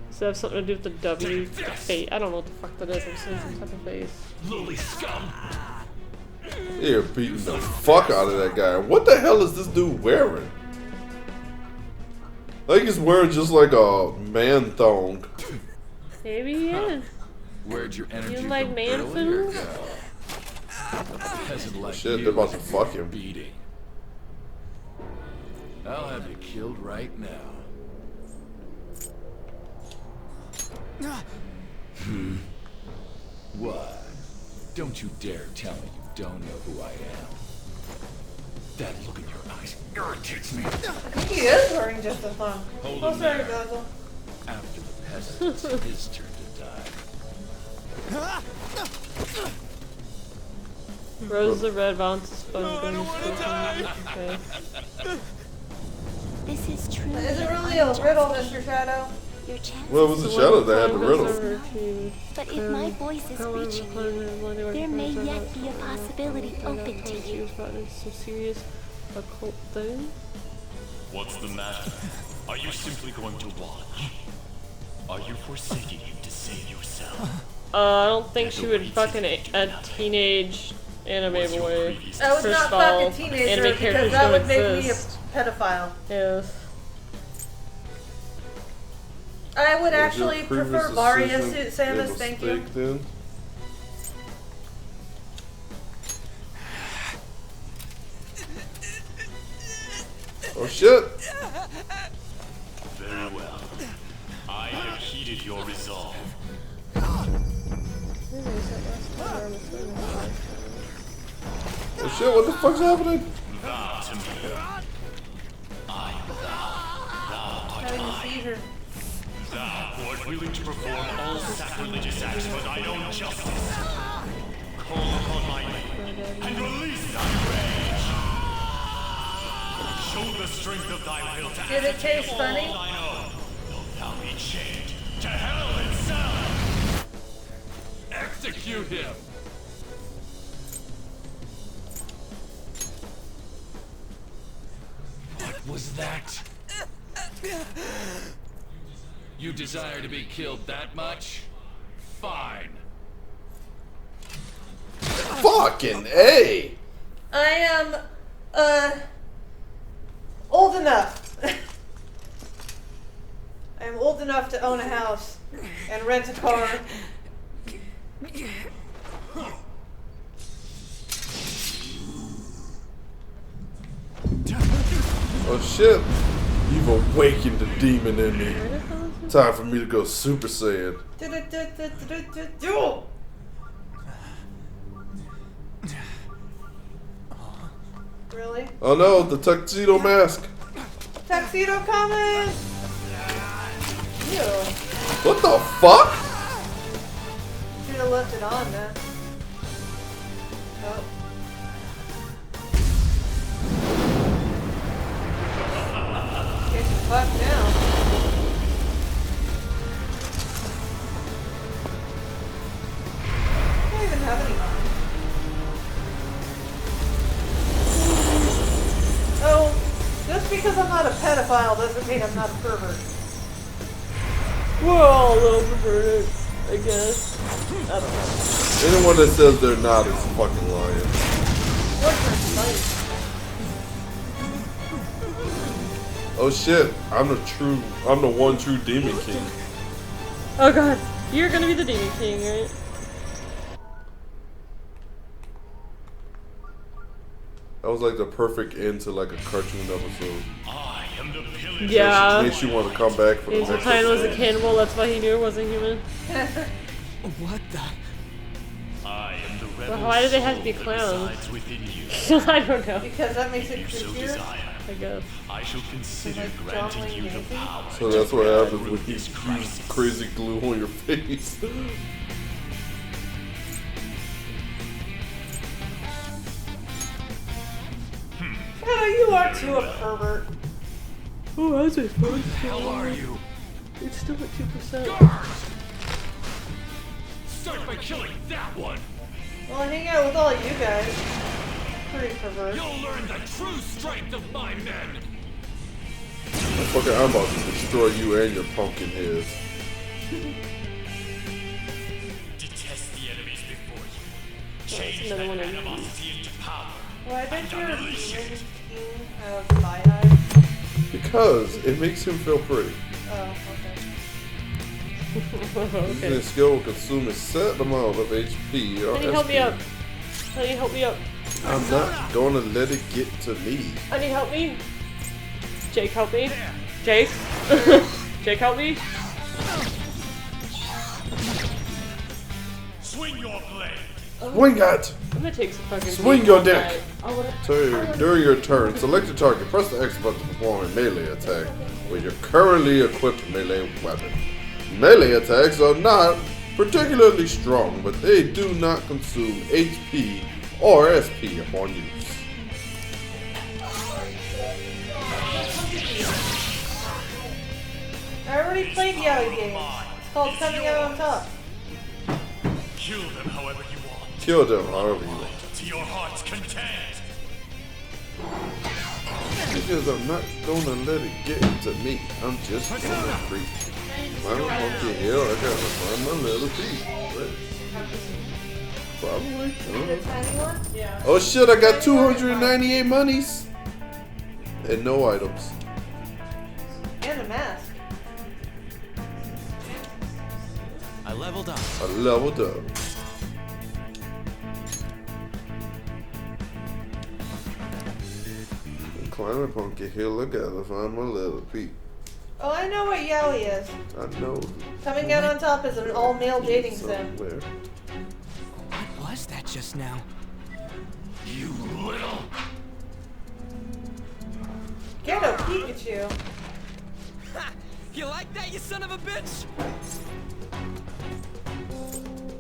Does it have something to do with the W? Fate. I don't know what the fuck that is. I'm seeing some type of face. Lily scum! They're beating the fuck out of that guy. What the hell is this dude wearing? Like he's wearing just like a man thong. Maybe he is. Where'd your energy You like from man earlier food? go? A peasant like Shit, you they're about to is fuck him. beating. I'll have you killed right now. What? Don't you dare tell me you don't know who I am. That look in your eyes irritates me. I think he is wearing just a thong. Hold Oh, him sorry, there. Basil. After the peasant, it's his turn to die. Rose the red, Valence is fun. Going to school. Okay. This is true. Is it really a riddle, Mr. Shadow? Your chances Well, it was the shadow that had the riddle. But if my voice is reaching you, there may yet be a possibility open to you. Some serious occult thing. What's the matter? Are you simply going to watch? Are you forsaking him to save yourself? I don't think she would fucking a teenage anime boy. I would First not of all, fuck a teenager anime because characters that don't would make exist. me a pedophile. Yes. I would Was your actually previous prefer Various decision to Samus, a thank you. mistake then? Oh shit! Very well. I have heeded your resolve. Oh shit, what the fuck's happening? Thou to me. I am thou. Having a seizure. Thou who art willing to perform all sacrilegious acts for thine own justice. Call upon my name and release thy rage. Show the strength of thy will to Did it taste all funny? thine own. Wilt thou be chained to hell itself? Execute him! What was that? You desire to be killed that much? Fine. Fucking A! I am, old enough. I am old enough to own a house and rent a car. Oh shit! You've awakened the demon in me. Time for me to go Super Saiyan. Really? Oh no, the tuxedo mask. Tuxedo coming! Ew. What the fuck? Dude, have left it on, man. Oh. Get the fuck down. I don't even have any. Oh, just because I'm not a pedophile doesn't mean I'm not a pervert. We're all a little perverted, I guess. I don't know. Anyone that says they're not is fucking lying. Oh shit, I'm the one true Demon King. Oh god, you're gonna be the Demon King, right? That was like the perfect end to like a cartoon episode. I am the pillager. Yeah. Makes you want to come back for the next Time was a episode. cannibal, that's why he knew it wasn't human. What the? I am the rebel. Well, why do they have to be soul clowns? that resides within you. I don't know. Because that makes it If you so creepier. desire, I guess. I shall consider granting you the power. So that's what happens when you use crazy glue on your face. Shadow, you are too a pervert. Oh, that's a fun. Who the hell are you? It's still at 2%. Start by killing that one. Well, I hang out with all you guys. Pretty pervert. You'll learn the true strength of my men. Motherfucker, I'm about to destroy you and your pumpkin heads. Detest the enemies before you. That's Change another that one of animosity into power. Why did your And demon unleash it. king have thigh highs? Because it makes him feel pretty. Oh, Okay. This skill will consume a set amount of HP or Honey, help me SP. up. Honey, help me up. I'm not gonna let it get to me. Honey, help me. Jake, help me. Jake? Jake, help me. Swing your blade. Swing it! I'm gonna take some fucking Swing deep your on dick! that. I wanna- So, during your turn, select a target, press the X button to perform a melee attack with your currently equipped melee weapon. Melee attacks are not particularly strong, but they do not consume HP or SP upon use. I already played Yaoi games. It's called Coming Out on Top. Kill them however you want. Kill them however you want. To your heart's content. Because I'm not gonna let it get to me. I'm just gonna creep. I don't know the hell I gotta find my little feet. Probably. The tiny one? Yeah. Oh shit, I got 298 monies. And no items. And a mask. I leveled up. I leveled up. Climbing Pumpkin Hill, I gotta find my little feet. Oh, I know what Yaoi is. I know. Coming Out on Top is an all-male dating sim. Somewhere. What was that just now? You little. Get a Pikachu. Ha! You like that, you son of a bitch?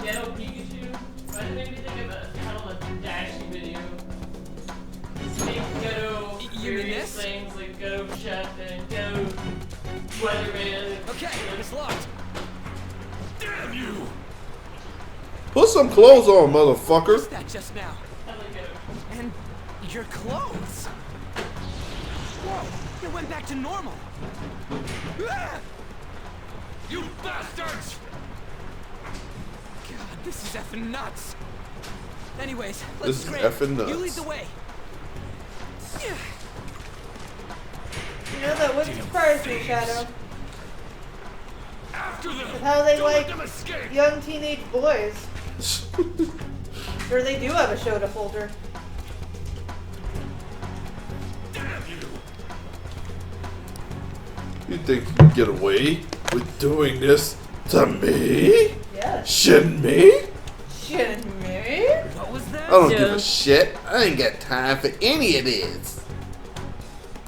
Ghetto Pikachu? Why did it make me think of a kind of a Dashie video? Just make ghetto You mean various this? things like ghetto chef and ghetto weatherman. Okay, it's locked. Damn you! Put some clothes on, motherfucker. What was that just now? I like ghetto. And your clothes. Whoa, it went back to normal. Ah! You bastards! God, this is effing nuts. Anyways, let's This is scram. effing nuts. You lead the way. You know, that wouldn't surprise me, Shadow. After them! With how they Don't let like them escape! young teenage boys. Or they do have a show to folder. Damn you! You think you can get away with doing this to me? Yes. Shouldn't me? Shouldn't me? What was that? I don't give a shit. I ain't got time for any of this.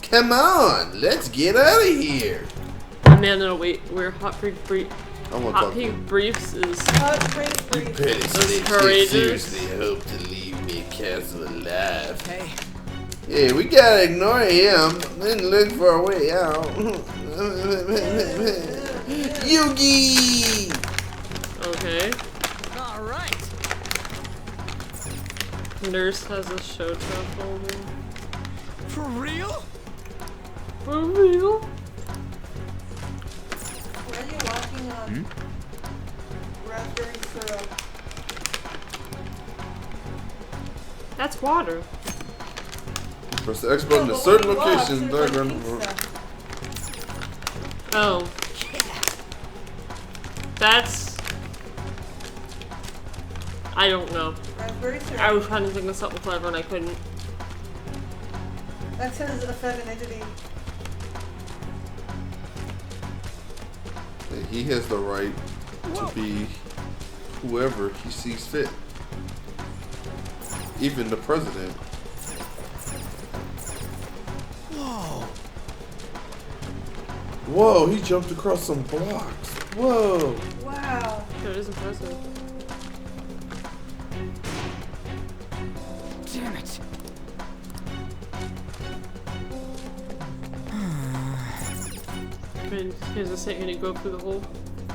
Come on, let's get out of here. Oh man, no, wait, we're hot for I want to Hot talk to Pink him. Briefs is Petty courageous. seriously hope to leave me castle alive. Hey. Yeah, we gotta ignore him and look for a way out. Yugi! Okay. All right. Nurse has a show folder. For real? For real? Why are you walking on raspberry syrup? That's water. Press the X button at certain locations. Oh. That's... I don't know. Raspberry syrup. I was trying to think of something clever and I couldn't. That says a femininity. He has the right to be whoever he sees fit. Even the president. Whoa. Whoa, he jumped across some blocks. Whoa. Wow. That is impressive. Damn it. I mean, here's a second to go through the hole.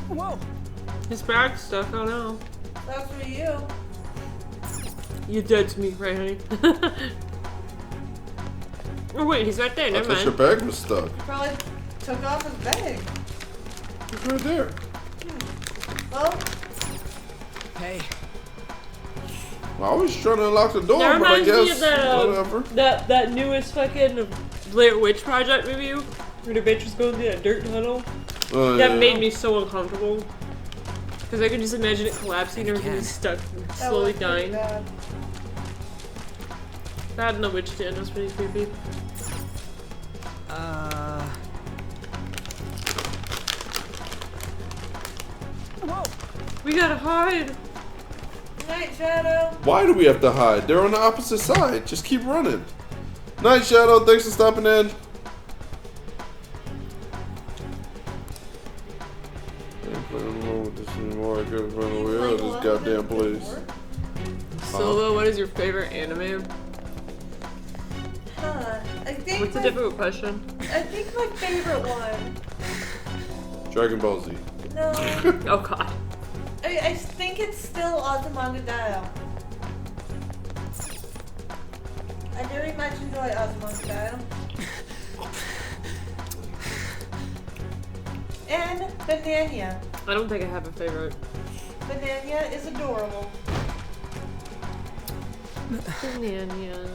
Whoa. His back's stuck, oh no. That's for you. You dead to me, right, honey? Oh wait, he's right there, I never thought your mind. bag was stuck. He probably took off his bag. It's right there. Well, Hey. I was trying to unlock the door, That but I reminds me of guess that, whatever. that newest fucking Blair Witch Project review, where the bitch was going through that dirt tunnel. Oh, That yeah. made me so uncomfortable. Because I could just imagine it collapsing or being stuck, slowly dying. That and the witch den was pretty creepy. Whoa. We gotta hide. Night Shadow. Why do we have to hide? They're on the opposite side. Just keep running. Night Shadow, thanks for stopping in. Can't play alone with this anymore. I gotta run away out of this goddamn place. Solo, what is your favorite anime? Huh. I think What's a difficult question? I think my favorite one. Dragon Ball Z. No. Oh god. I think it's still Azumanga Daioh. I very much enjoy Azumanga Daioh. And Banania. I don't think I have a favorite. Banania is adorable. Banana.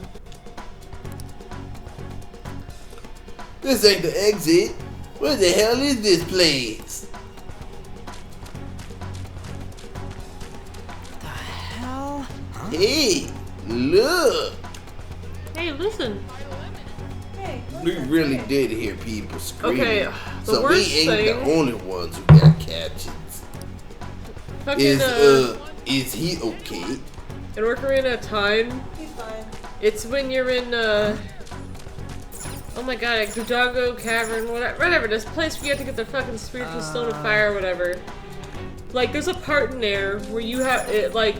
This ain't the exit. Where the hell is this place? Hell? Hey, look. Hey, listen. Hey, We really did hear people screaming. Okay, the so we worst ain't thing- the only ones who got captions. Fucking, Is he okay? in Ocarina of Time, He's fine. it's when you're in, oh my god, Gudongo Cavern, whatever, this place where you have to get the fucking spiritual stone of fire or whatever. Like, there's a part in there where you have, it, like,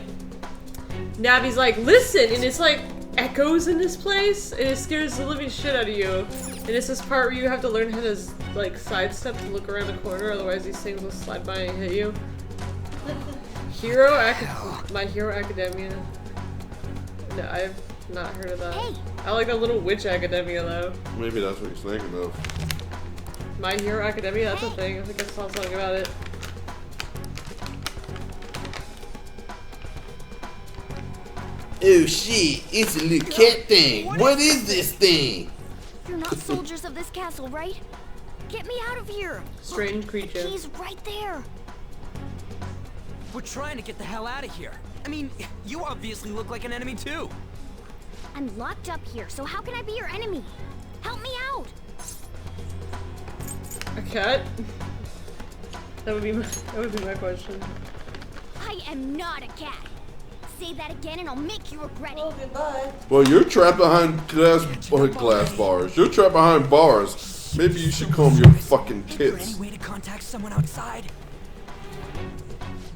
Navi's like, listen, and it's like, echoes in this place, and it scares the living shit out of you. And it's this part where you have to learn how to, like, sidestep to look around the corner, otherwise these things will slide by and hit you. My Hero Academia. No, I've not heard of that. Hey. I like that little witch academia though. Maybe that's what he's thinking of. My Hero Academia, that's a thing. I think I saw something about it. Oh shit, it's a little cat thing. What is this thing? You're not soldiers of this castle, right? Get me out of here! Strange creature. He's right there! We're trying to get the hell out of here. I mean, you obviously look like an enemy too. I'm locked up here, so how can I be your enemy? Help me out! A cat? That would be my question. I am not a cat! Say that again and I'll make you regret it! Oh, goodbye. Well, you're trapped behind glass bars. You're trapped behind bars. Maybe you should comb your fucking Is there any tits. way to contact someone outside?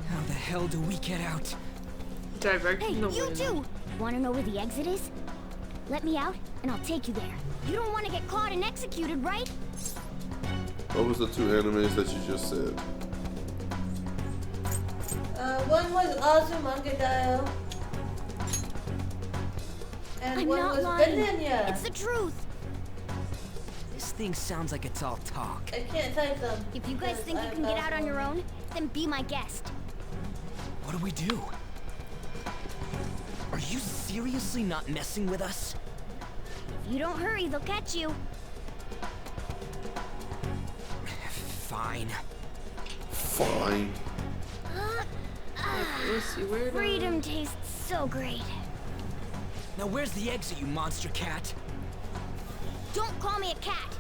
How the hell do we get out? Directing the You wind. too! Wanna know where the exit is? Let me out, and I'll take you there. You don't want to get caught and executed, right? What was the two animes that you just said? One was Azumanga and I'm one not was lying. Bananya. It's the truth. This thing sounds like it's all talk. I can't type them. If you guys think you can get out on your own, then be my guest. What do we do? Are you seriously not messing with us? If you don't hurry, they'll catch you. Fine. Fine. Freedom tastes so great. Now where's the exit, you monster cat? Don't call me a cat.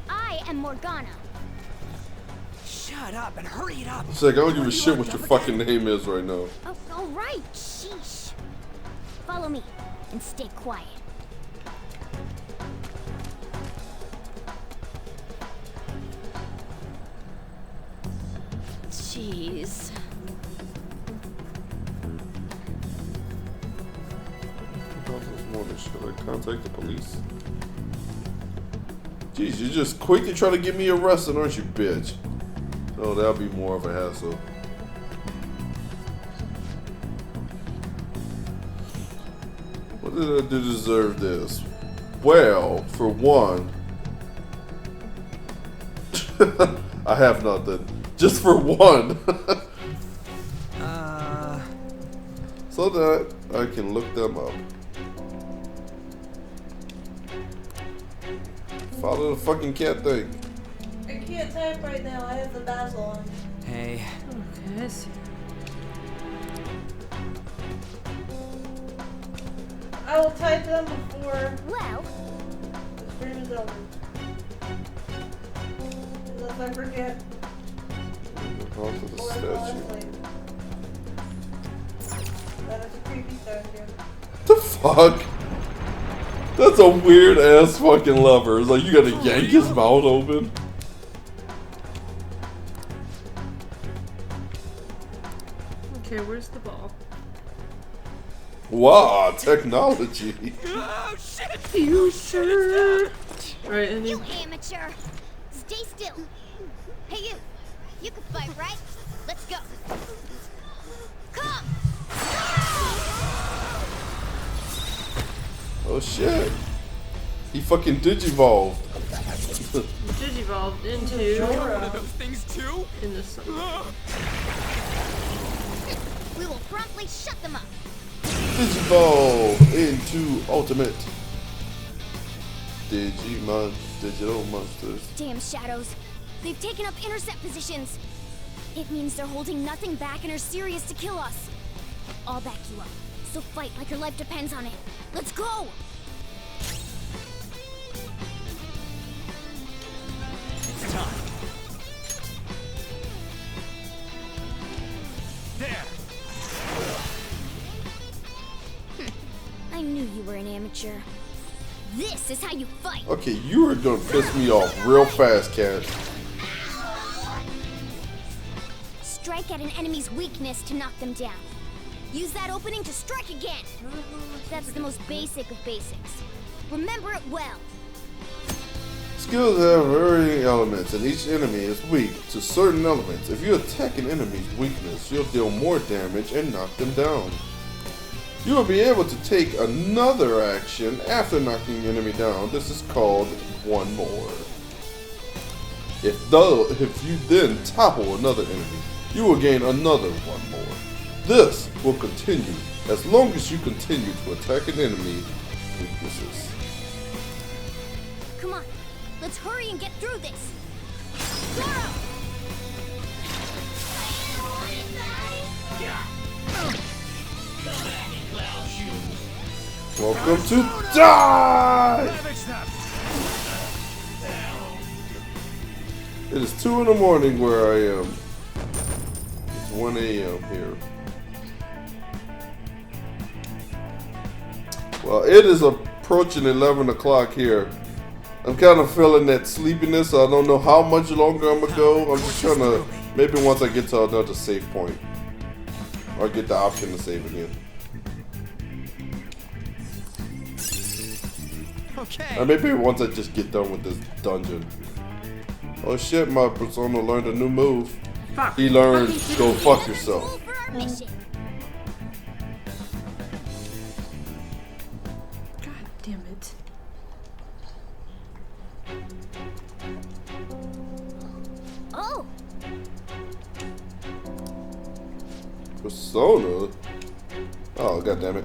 I am Morgana. Shut up and hurry it up. It's like, I don't give a shit what your fucking name is right now. Oh, all right. Sheesh. Follow me and stay quiet. Jeez. Should I contact the police? Jeez, you're just quick to try to get me arrested, aren't you, bitch? Oh, that'll be more of a hassle. What did I do to deserve this? Well, for one, I have nothing. Just for one. So that I can look them up. Follow the fucking cat thing. I can't type right now. I have the basil on. Hey. Okay, I see. I will type them before. Well, the stream is over. Unless I forget. Go to the statue. That is a creepy statue. The fuck? That's a weird ass fucking lever. It's like you gotta yank his mouth open. Okay, where's the ball? Wow, technology. Oh shit! You sure? Right, and You amateur! Stay still. Hey you! You can fight, right? Let's go. Come! Oh shit. He fucking digivolved. Digivolved into One of those things too? in the sun. We will promptly shut them up. Digivolve into ultimate Digimon digital monsters. Damn shadows. They've taken up intercept positions. It means they're holding nothing back and are serious to kill us. I'll back you up. So fight like your life depends on it. Let's go! It's time. There. I knew you were an amateur. This is how you fight. Okay, you are gonna piss me off real fast, cat. Strike at an enemy's weakness to knock them down. Use that opening to strike again. That's the most basic of basics. Remember it well. Skills have varying elements, and each enemy is weak to certain elements. If you attack an enemy's weakness, you'll deal more damage and knock them down. You will be able to take another action after knocking the enemy down. This is called one more. If you then topple another enemy, you will gain another one more. This will continue as long as you continue to attack an enemy weaknesses. Come on, let's hurry and get through this. Zoro! Welcome to die! It is 2 in the morning where I am. It's 1 a.m. here. Well, it is approaching 11 o'clock here. I'm kind of feeling that sleepiness. I don't know how much longer I'm gonna go. I'm just trying to Maybe once I get to another save point. Or get the option to save again. Okay. Or maybe once I just get done with this dungeon. Oh shit, my persona learned a new move. Fuck. He learned, go fuck yourself. God damn it. Oh, Persona? Oh, god damn it.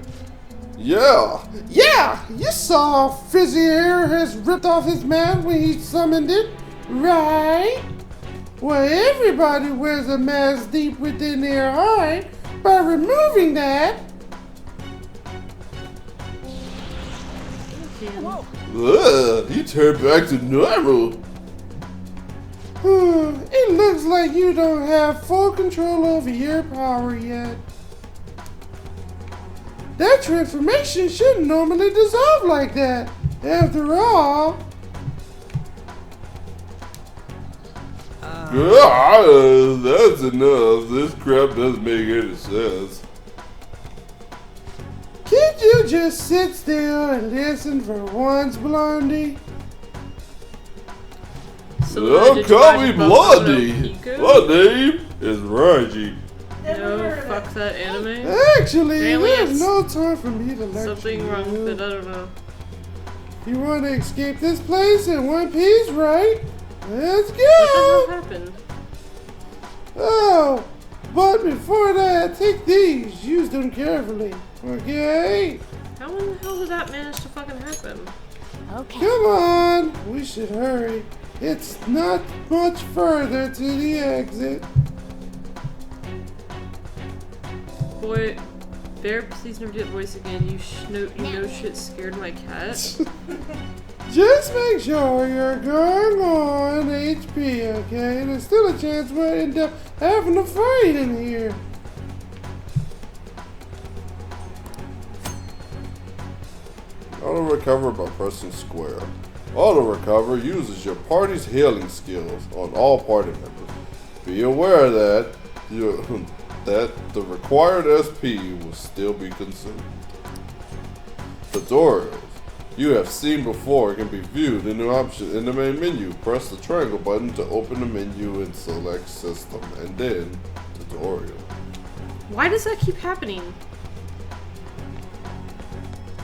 Yeah! Yeah! You saw Frizzy Hair has ripped off his mask when he summoned it, right? Well, everybody wears a mask deep within their heart. By removing that... you turn back to normal. It looks like you don't have full control over your power yet. That transformation shouldn't normally dissolve like that. After all... that's enough. This crap doesn't make any sense. Can't you just sit still and listen for once, Blondie? Don't call me Blondie. My name is Raji. No, fuck that anime. Actually, Aliens. there's no time for me to lecture Something you. wrong with it, I don't know. You want to escape this place in one piece, right? Let's go! What the hell happened? Oh, but before that, take these. Use them carefully, okay? How in the hell did that manage to fucking happen? okay. Come on, we should hurry. It's not much further to the exit. Boy, Bear, please never do that voice again. You know shit scared my cat. Just make sure you're going on HP, okay? There's still a chance we'll end up having a fight in here. Auto recover by pressing square. Auto recover uses your party's healing skills on all party members. Be aware that that the required SP will still be consumed. Tutorials you have seen before can be viewed in the option in the main menu. Press the triangle button to open the menu and select system, and then tutorial. Why does that keep happening?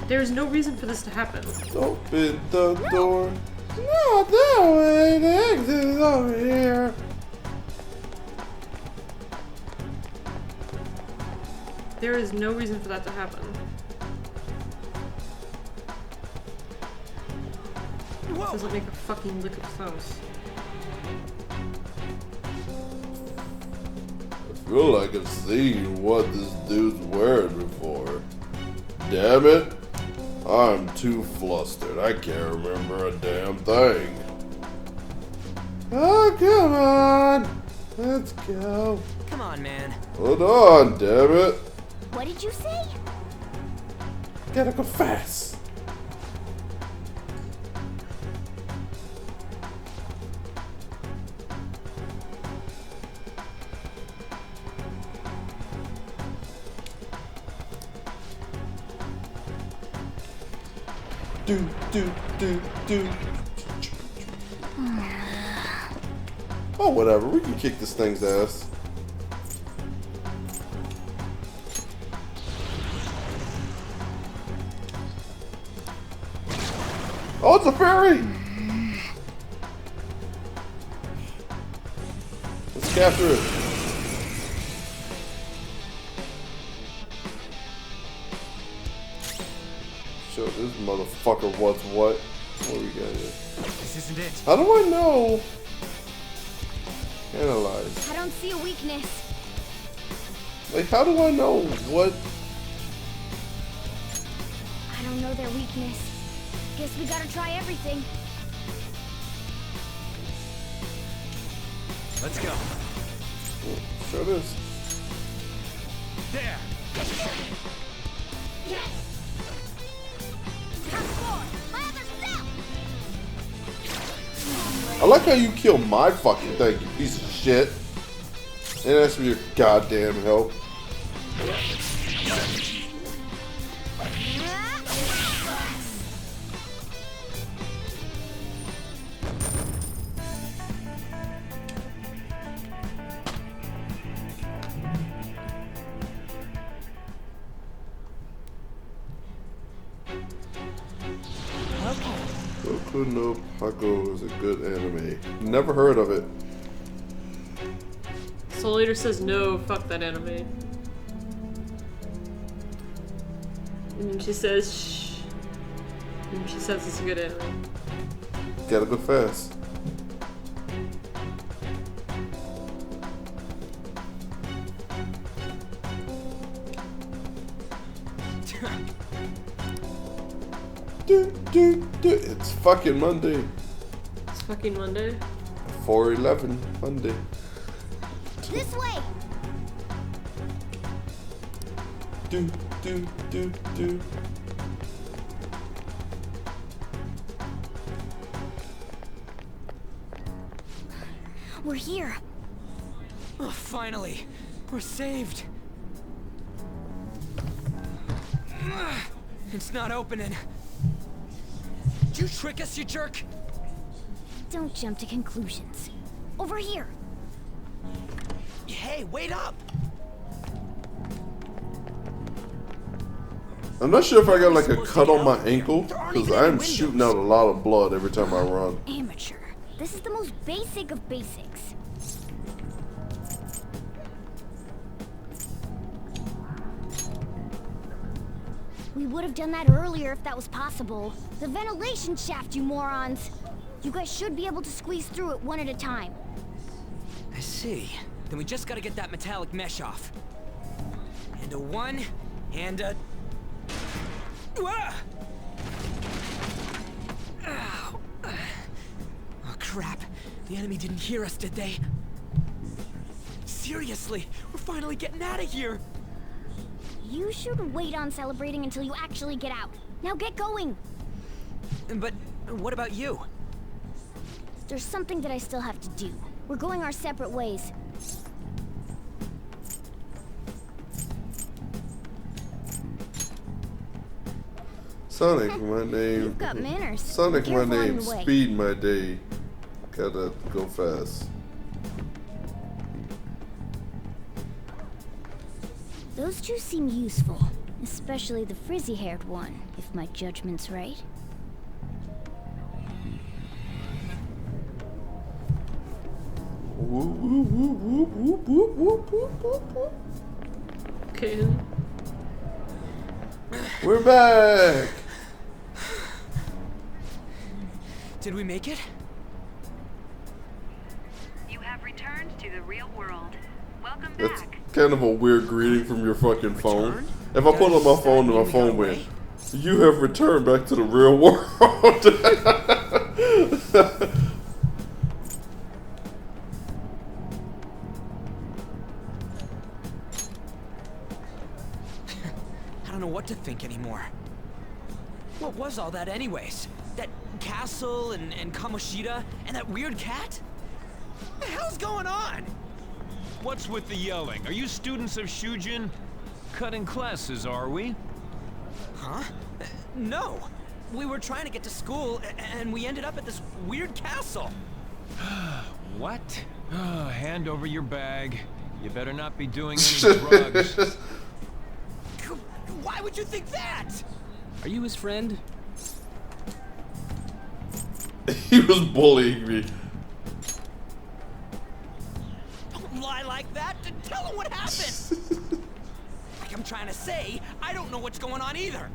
There is no reason for this to happen. Open the door. Not that way. The exit is over here. There is no reason for that to happen. It doesn't make a fucking lick of sense. I feel like I've seen what this dude's wearing before. Damn it. I'm too flustered. I can't remember a damn thing. Oh, come on. Let's go. Come on, man. Hold on, damn it. What did you say? Gotta go fast. Do. Oh, whatever. We can kick this thing's ass. Oh, it's a fairy! Let's capture it. Show this motherfucker what's what. What we got here? This isn't it. How do I know? Analyze. I don't see a weakness. Like, how do I know what? I don't know their weakness. Guess we gotta try everything. Let's go. Sure it is. There. Yes. I like how you kill my fucking thing, you piece of shit. And ask for your goddamn help. Boku no Pico is a good anime. Never heard of it. Soul Eater says no, fuck that anime. And then she says shh. And she says it's a good anime. Gotta go fast. It's fucking Monday. It's fucking Monday. 4/11 Monday. This way. Do. We're here. Oh, finally, we're saved. It's not opening. Did you trick us, you jerk? Don't jump to conclusions. Over here. Hey, wait up! I'm not sure if I got like a cut on my ankle, because I'm shooting out a lot of blood every time I run. Amateur. This is the most basic of basics. We would have done that earlier if that was possible. The ventilation shaft, you morons! You guys should be able to squeeze through it one at a time. I see. Then we just gotta get that metallic mesh off. And a one, and a... Ah! Ow. Oh, crap. The enemy didn't hear us, did they? Seriously, we're finally getting out of here! You should wait on celebrating until you actually get out. Now get going! But what about you? There's something that I still have to do. We're going our separate ways. Sonic, my name. You've got manners. Sonic, my Careful on name. the way. Speed, my day. Gotta go fast. Those two seem useful, especially the frizzy-haired one, if my judgment's right. Okay. We're back! Did we make it? You have returned to the real world. Welcome That's back. kind of a weird greeting from your fucking phone. If I pull up my phone and my phone went, you have returned back to the real world. I don't know what to think anymore. What was all that anyways? That castle and Kamoshida and that weird cat? What the hell's going on? What's with the yelling? Are you students of Shujin? Cutting classes, are we? Huh? No. We were trying to get to school and we ended up at this weird castle. What? Hand over your bag. You better not be doing any drugs. Why would you think that? Are you his friend? He was bullying me. Don't lie like that. Tell him what happened. Like I'm trying to say, I don't know what's going on either.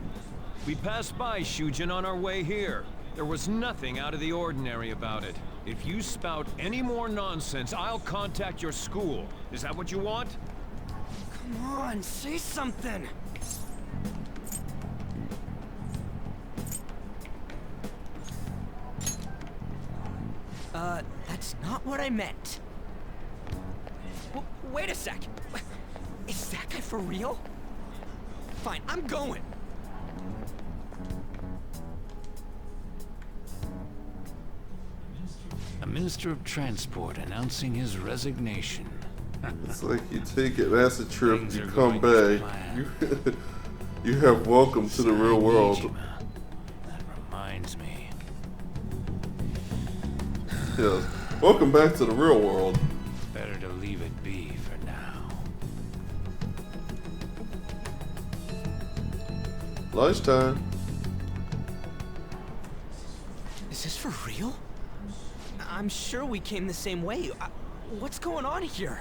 We passed by Shujin on our way here. There was nothing out of the ordinary about it. If you spout any more nonsense, I'll contact your school. Is that what you want? Come on, say something. That's not what I meant. Wait a sec. Is that guy for real? Fine, I'm going. A Minister of Transport announcing his resignation. It's like you take an acid trip, Things you are come going back, as you have welcome to the real world. That reminds me. Yes. Welcome back to the real world. Better to leave it be for now. Lunchtime. Is this for real? I'm sure we came the same way. What's going on here?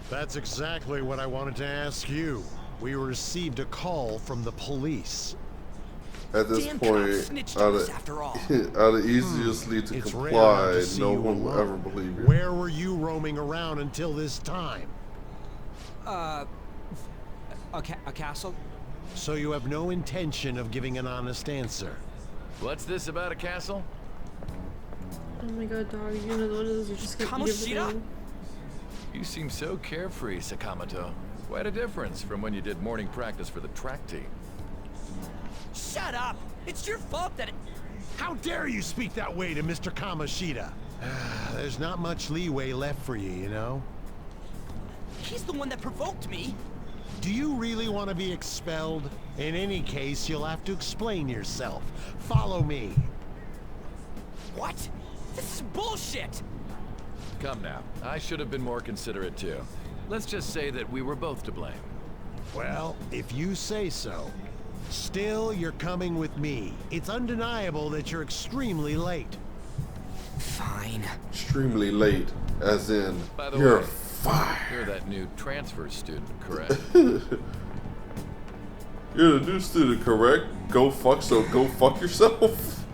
That's exactly what I wanted to ask you. We received a call from the police. At this point, out of easily to It's rare comply, to see no you one will alone. ever believe you. Where were you roaming around until this time? A castle? So you have no intention of giving an honest answer? What's this about a castle? Oh my god, dog, you're one of those who just gonna eat everything. You seem so carefree, Sakamoto. Quite a difference from when you did morning practice for the track team. Shut up! It's your fault that How dare you speak that way to Mr. Kamoshida? There's not much leeway left for you, you know? He's the one that provoked me. Do you really want to be expelled? In any case, you'll have to explain yourself. Follow me. What? This is bullshit! Come now, I should have been more considerate too. Let's just say that we were both to blame. Well, if you say so. Still, you're coming with me. It's undeniable that you're extremely late. Fine. Extremely late, as in, By the you're way, fired. You're that new transfer student, correct? You're the new student, correct? Go fuck yourself.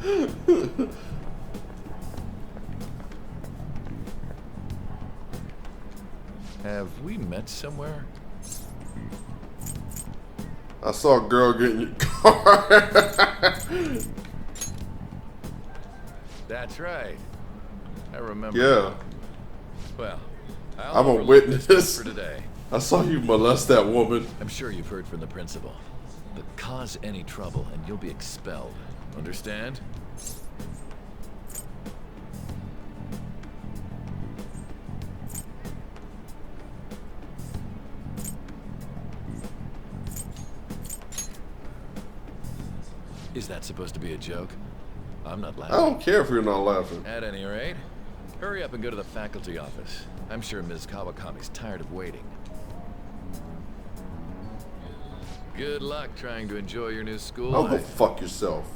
Have we met somewhere? I saw a girl get in your car. That's right. I remember. Yeah. Well, I'm a overlook this witness. for today. I saw you molest that woman. I'm sure you've heard from the principal. But cause any trouble and you'll be expelled. Understand? Is that supposed to be a joke? I'm not laughing. I don't care if you're not laughing. At any rate, hurry up and go to the faculty office. I'm sure Ms. Kawakami's tired of waiting. Good luck trying to enjoy your new school Oh, go life. fuck yourself.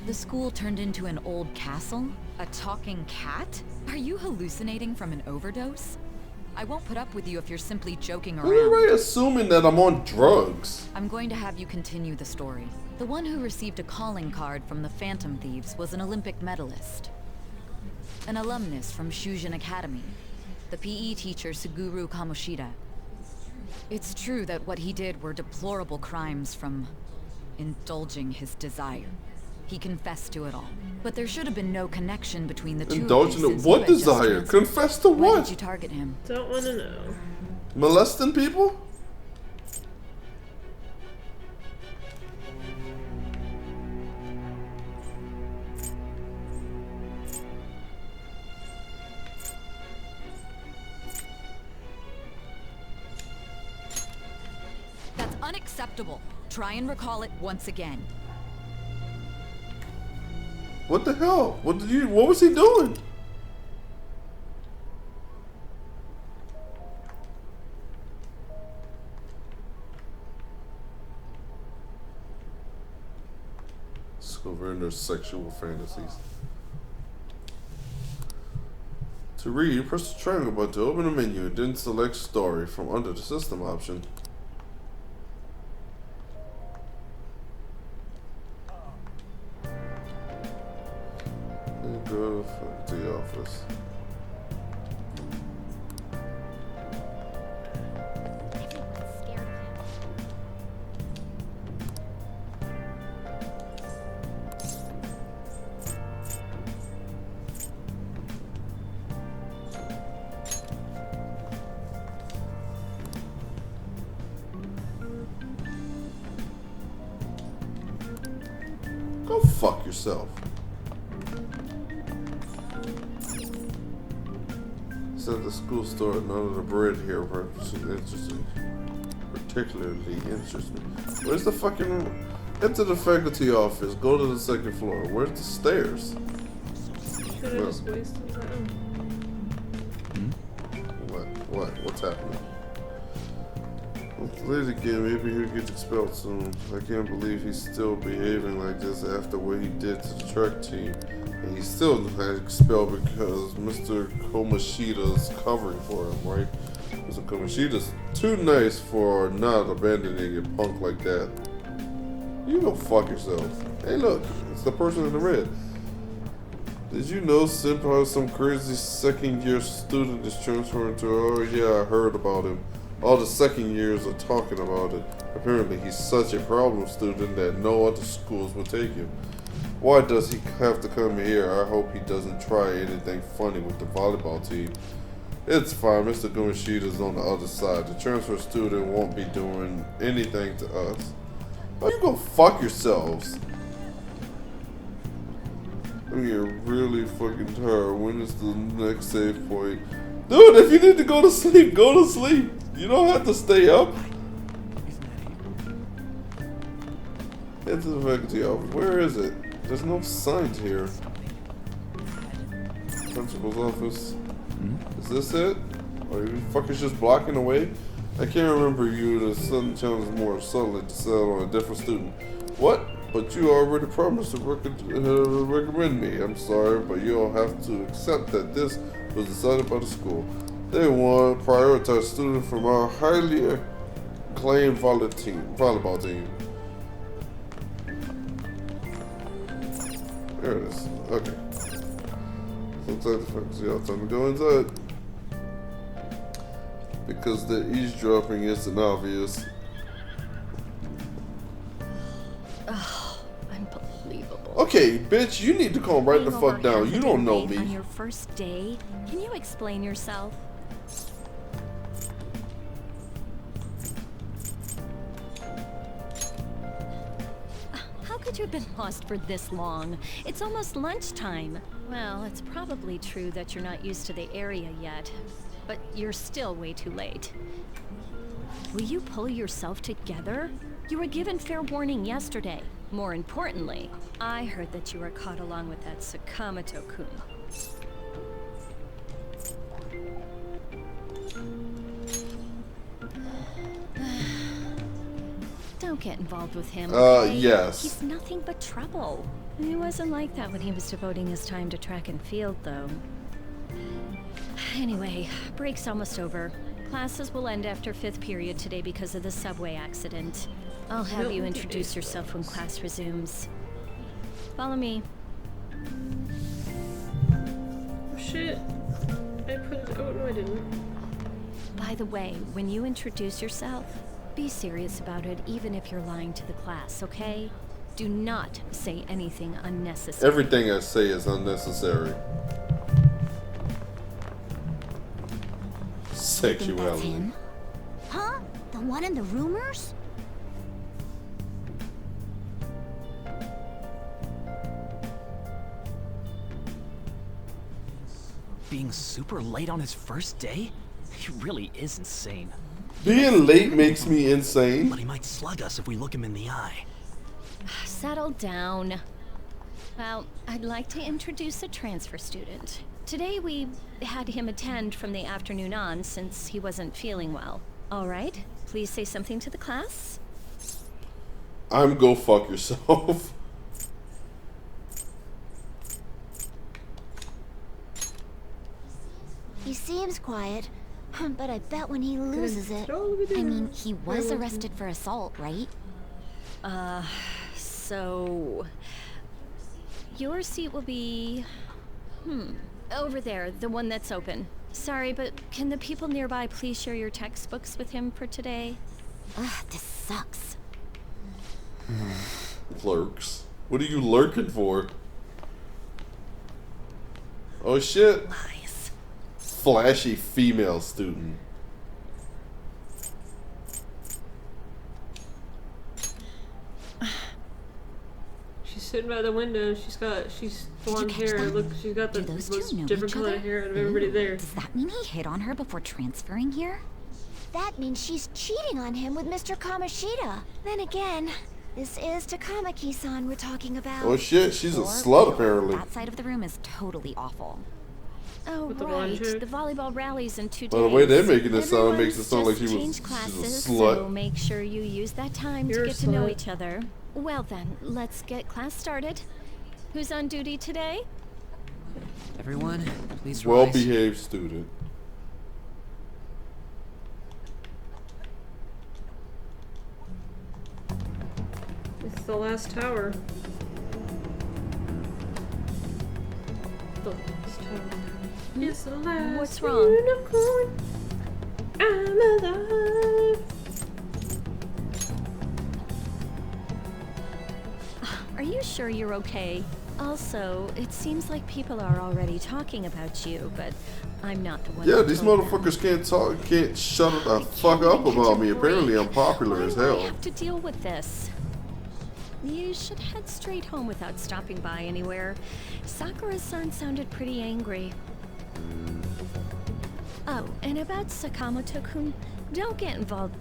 The school turned into an old castle? A talking cat? Are you hallucinating from an overdose? I won't put up with you if you're simply joking You're already around. assuming that I'm on drugs. I'm going to have you continue the story. The one who received a calling card from the Phantom Thieves was an Olympic medalist. An alumnus from Shujin Academy. The PE teacher Suguru Kamoshida. It's true that what he did were deplorable crimes from indulging his desire. He confessed to it all. But there should have been no connection between the two Indulging of in you, what since you had just desire? transferred. Confess to Why what? did you target him? Don't want to know. Molesting people? That's unacceptable. Try and recall it once again. What the hell? What was he doing? Discover their sexual fantasies. To read, press the triangle button to open a menu and then select story from under the system option. Go to the office. Go fuck yourself. Said the school store, none of the bread here particularly interests me. Where's the fucking room? Enter the faculty office. Go to the second floor. Where's the stairs? Could have just wasted time. What's happening? Late again, maybe he'll get expelled soon. I can't believe he's still behaving like this after what he did to the track team. And he's still expelled because Mr. Komoshida's covering for him, right? Mr. Komoshida's too nice for not abandoning a punk like that. You go fuck yourself. Hey look, it's the person in the red. Did you know Senpai, some crazy second year student is transferring to, oh yeah, I heard about him. All the second years are talking about it. Apparently he's such a problem student that no other schools will take him. Why does he have to come here? I hope he doesn't try anything funny with the volleyball team. It's fine, Mr. Gumeshida's on the other side. The transfer student won't be doing anything to us. Oh, you go fuck yourselves. I'm getting really fucking tired. When is the next save point? Dude, if you need to go to sleep, go to sleep. You don't have to stay up. Head to the faculty office. Where is it? There's no signs here. Principal's office. Is this it? Or you fuckers just blocking the way? I can't remember you. The sudden challenge is more subtly to settle on a different student. What? But you already promised to recommend me. I'm sorry, but you'll have to accept that this was decided by the school. They want to prioritize students from our highly acclaimed volleyball team. There it is. Okay. Sometimes the faculty all time to go inside. Because the eavesdropping isn't obvious. Oh, unbelievable. Okay, bitch, you need to calm right the fuck down. You don't know me. On your first day, can you explain yourself? How could you have been lost for this long? It's almost lunchtime. Well, it's probably true that you're not used to the area yet, but you're still way too late. Will you pull yourself together? You were given fair warning yesterday. More importantly, I heard that you were caught along with that Sakamoto-kun. Don't get involved with him, okay? Yes. He's nothing but trouble. He wasn't like that when he was devoting his time to track and field, though. Anyway, break's almost over. Classes will end after 5th period today because of the subway accident. I'll have you introduce yourself when class resumes. Follow me. Oh shit. I put it. Oh no, I didn't. By the way, when you introduce yourself, be serious about it, even if you're lying to the class, okay? Do not say anything unnecessary. Everything I say is unnecessary. Sexuality. Huh? The one in the rumors? Being super late on his first day? He really is insane. Being late makes me insane. But he might slug us if we look him in the eye. Settle down. Well, I'd like to introduce a transfer student. Today we had him attend from the afternoon on since he wasn't feeling well. All right, please say something to the class. I'm go fuck yourself. He seems quiet, but I bet when he loses it... I mean, he was arrested for assault, right? So... Your seat will be... over there, the one that's open. Sorry, but can the people nearby please share your textbooks with him for today? Ugh, this sucks. Lurks. What are you lurking for? Oh shit. Lies. Flashy female student. She's sitting by the window. She's blonde hair. Look, she's got the most different color hair out of everybody there. Does that mean he hit on her before transferring here? That means she's cheating on him with Mr. Kamoshida. Then again, this is Takamaki-san we're talking about. Oh shit, she's a slut apparently. That side of the room is totally awful. Oh, right. The volleyball rally's in 2 days. Well, the way they're making it sound makes it sound like she's she's a classes, slut. So make sure you use that time to get to know each other. Well then, let's get class started. Who's on duty today? Everyone, please rise. Well-behaved student. It's the last tower. The last tower. It's the last What's wrong? unicorn. I'm alive. Are you sure you're okay? Also, it seems like people are already talking about you, but I'm not the one. Yeah, who these told them. motherfuckers can't shut the fuck up about me. Apparently I'm popular as I hell. have to deal with this. You should head straight home without stopping by anywhere. Sakura-san sounded pretty angry. Oh, and about Sakamoto-kun, don't get involved.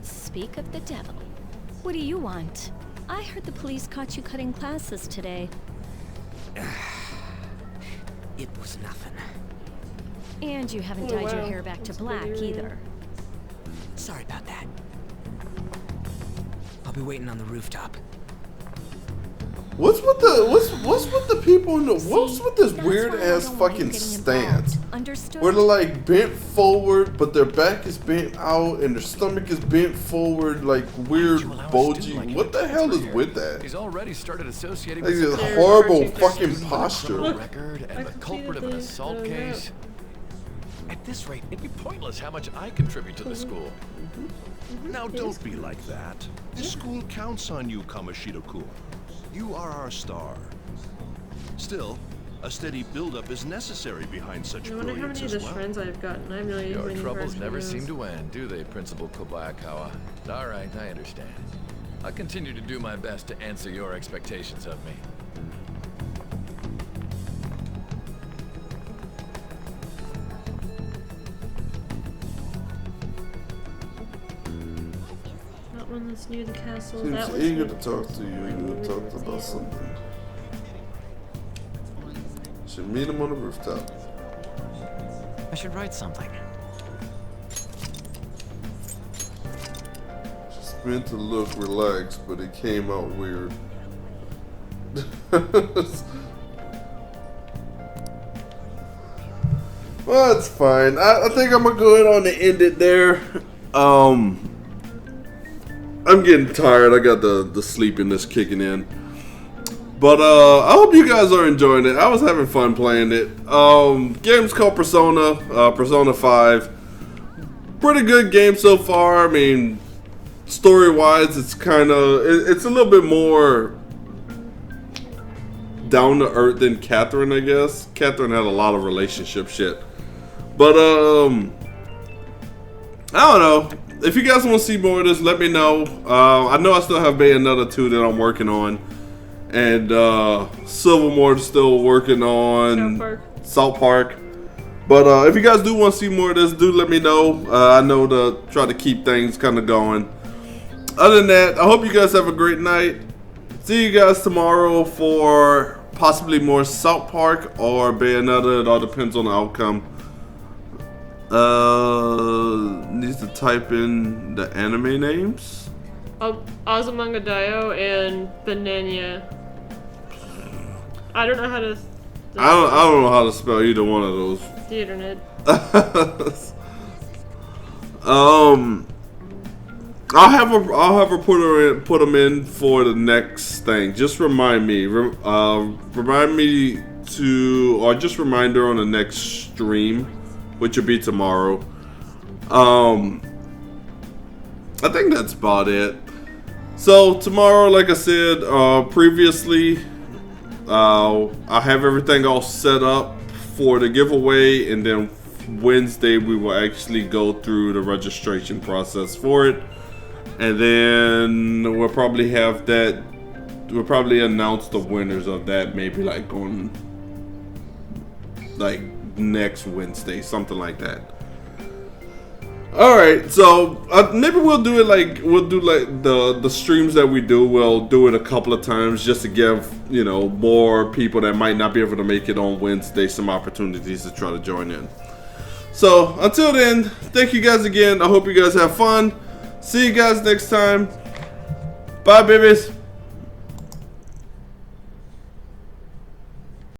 Speak of the devil. What do you want? I heard the police caught you cutting classes today. It was nothing. And you haven't Oh, dyed your wow. hair back to That's black pretty either. Sorry about that. I'll be waiting on the rooftop. What's with the people in the what's with this weird ass fucking stance? Understood? Where they're like bent forward, but their back is bent out and their stomach is bent forward, like weird bulgy. What the hell is with that? He's already started associating Like with this horrible fucking posture. record and the culprit of an assault case. At this rate, it'd be pointless how much I contribute to the school. Now don't be like that. This school counts on you, Kamoshida-kun. You are our star. Still, a steady build-up is necessary behind such I wonder how brilliance many of as the well. friends I've gotten. I have no idea how Your many troubles friends never he seem knows. to end, do they, Principal Kobayakawa? All right, I understand. I'll continue to do my best to answer your expectations of me. That one that's near the castle. Seems That one's eager near- to talk to you. Eager to talk about something. Should meet him on the rooftop. I should write something. She's meant to look relaxed, but it came out weird. Well, that's fine. I think I'm gonna go ahead on and end it there. I'm getting tired. I got the sleepiness kicking in. But I hope you guys are enjoying it. I was having fun playing it. Game's called Persona, Persona 5. Pretty good game so far. I mean, story-wise, it's it's a little bit more down to earth than Catherine, I guess. Catherine had a lot of relationship shit. But I don't know. If you guys want to see more of this, let me know. I know I still have Bayonetta 2 that I'm working on. And Silvermore's still working on South Park. But if you guys do want to see more of this, do let me know. I know to try to keep things kind of going. Other than that, I hope you guys have a great night. See you guys tomorrow for possibly more South Park or Bayonetta. It all depends on the outcome. Needs to type in the anime names. Azumanga Daioh and Banania. I don't know how to. I don't know how to spell either one of those. The internet. I'll have her put them in for the next thing. Just remind me. Remind me to, or just remind her on the next stream, which will be tomorrow. I think that's about it. So tomorrow, like I said previously, I have everything all set up for the giveaway, and then Wednesday we will actually go through the registration process for it. and then we'll probably have that. We'll probably announce the winners of that maybe like on like next Wednesday, something like that. All right, so maybe we'll do it like the streams that we do. We'll do it a couple of times just to give, you know, more people that might not be able to make it on Wednesday some opportunities to try to join in. So until then, thank you guys again. I hope you guys have fun. See you guys next time. Bye, babies.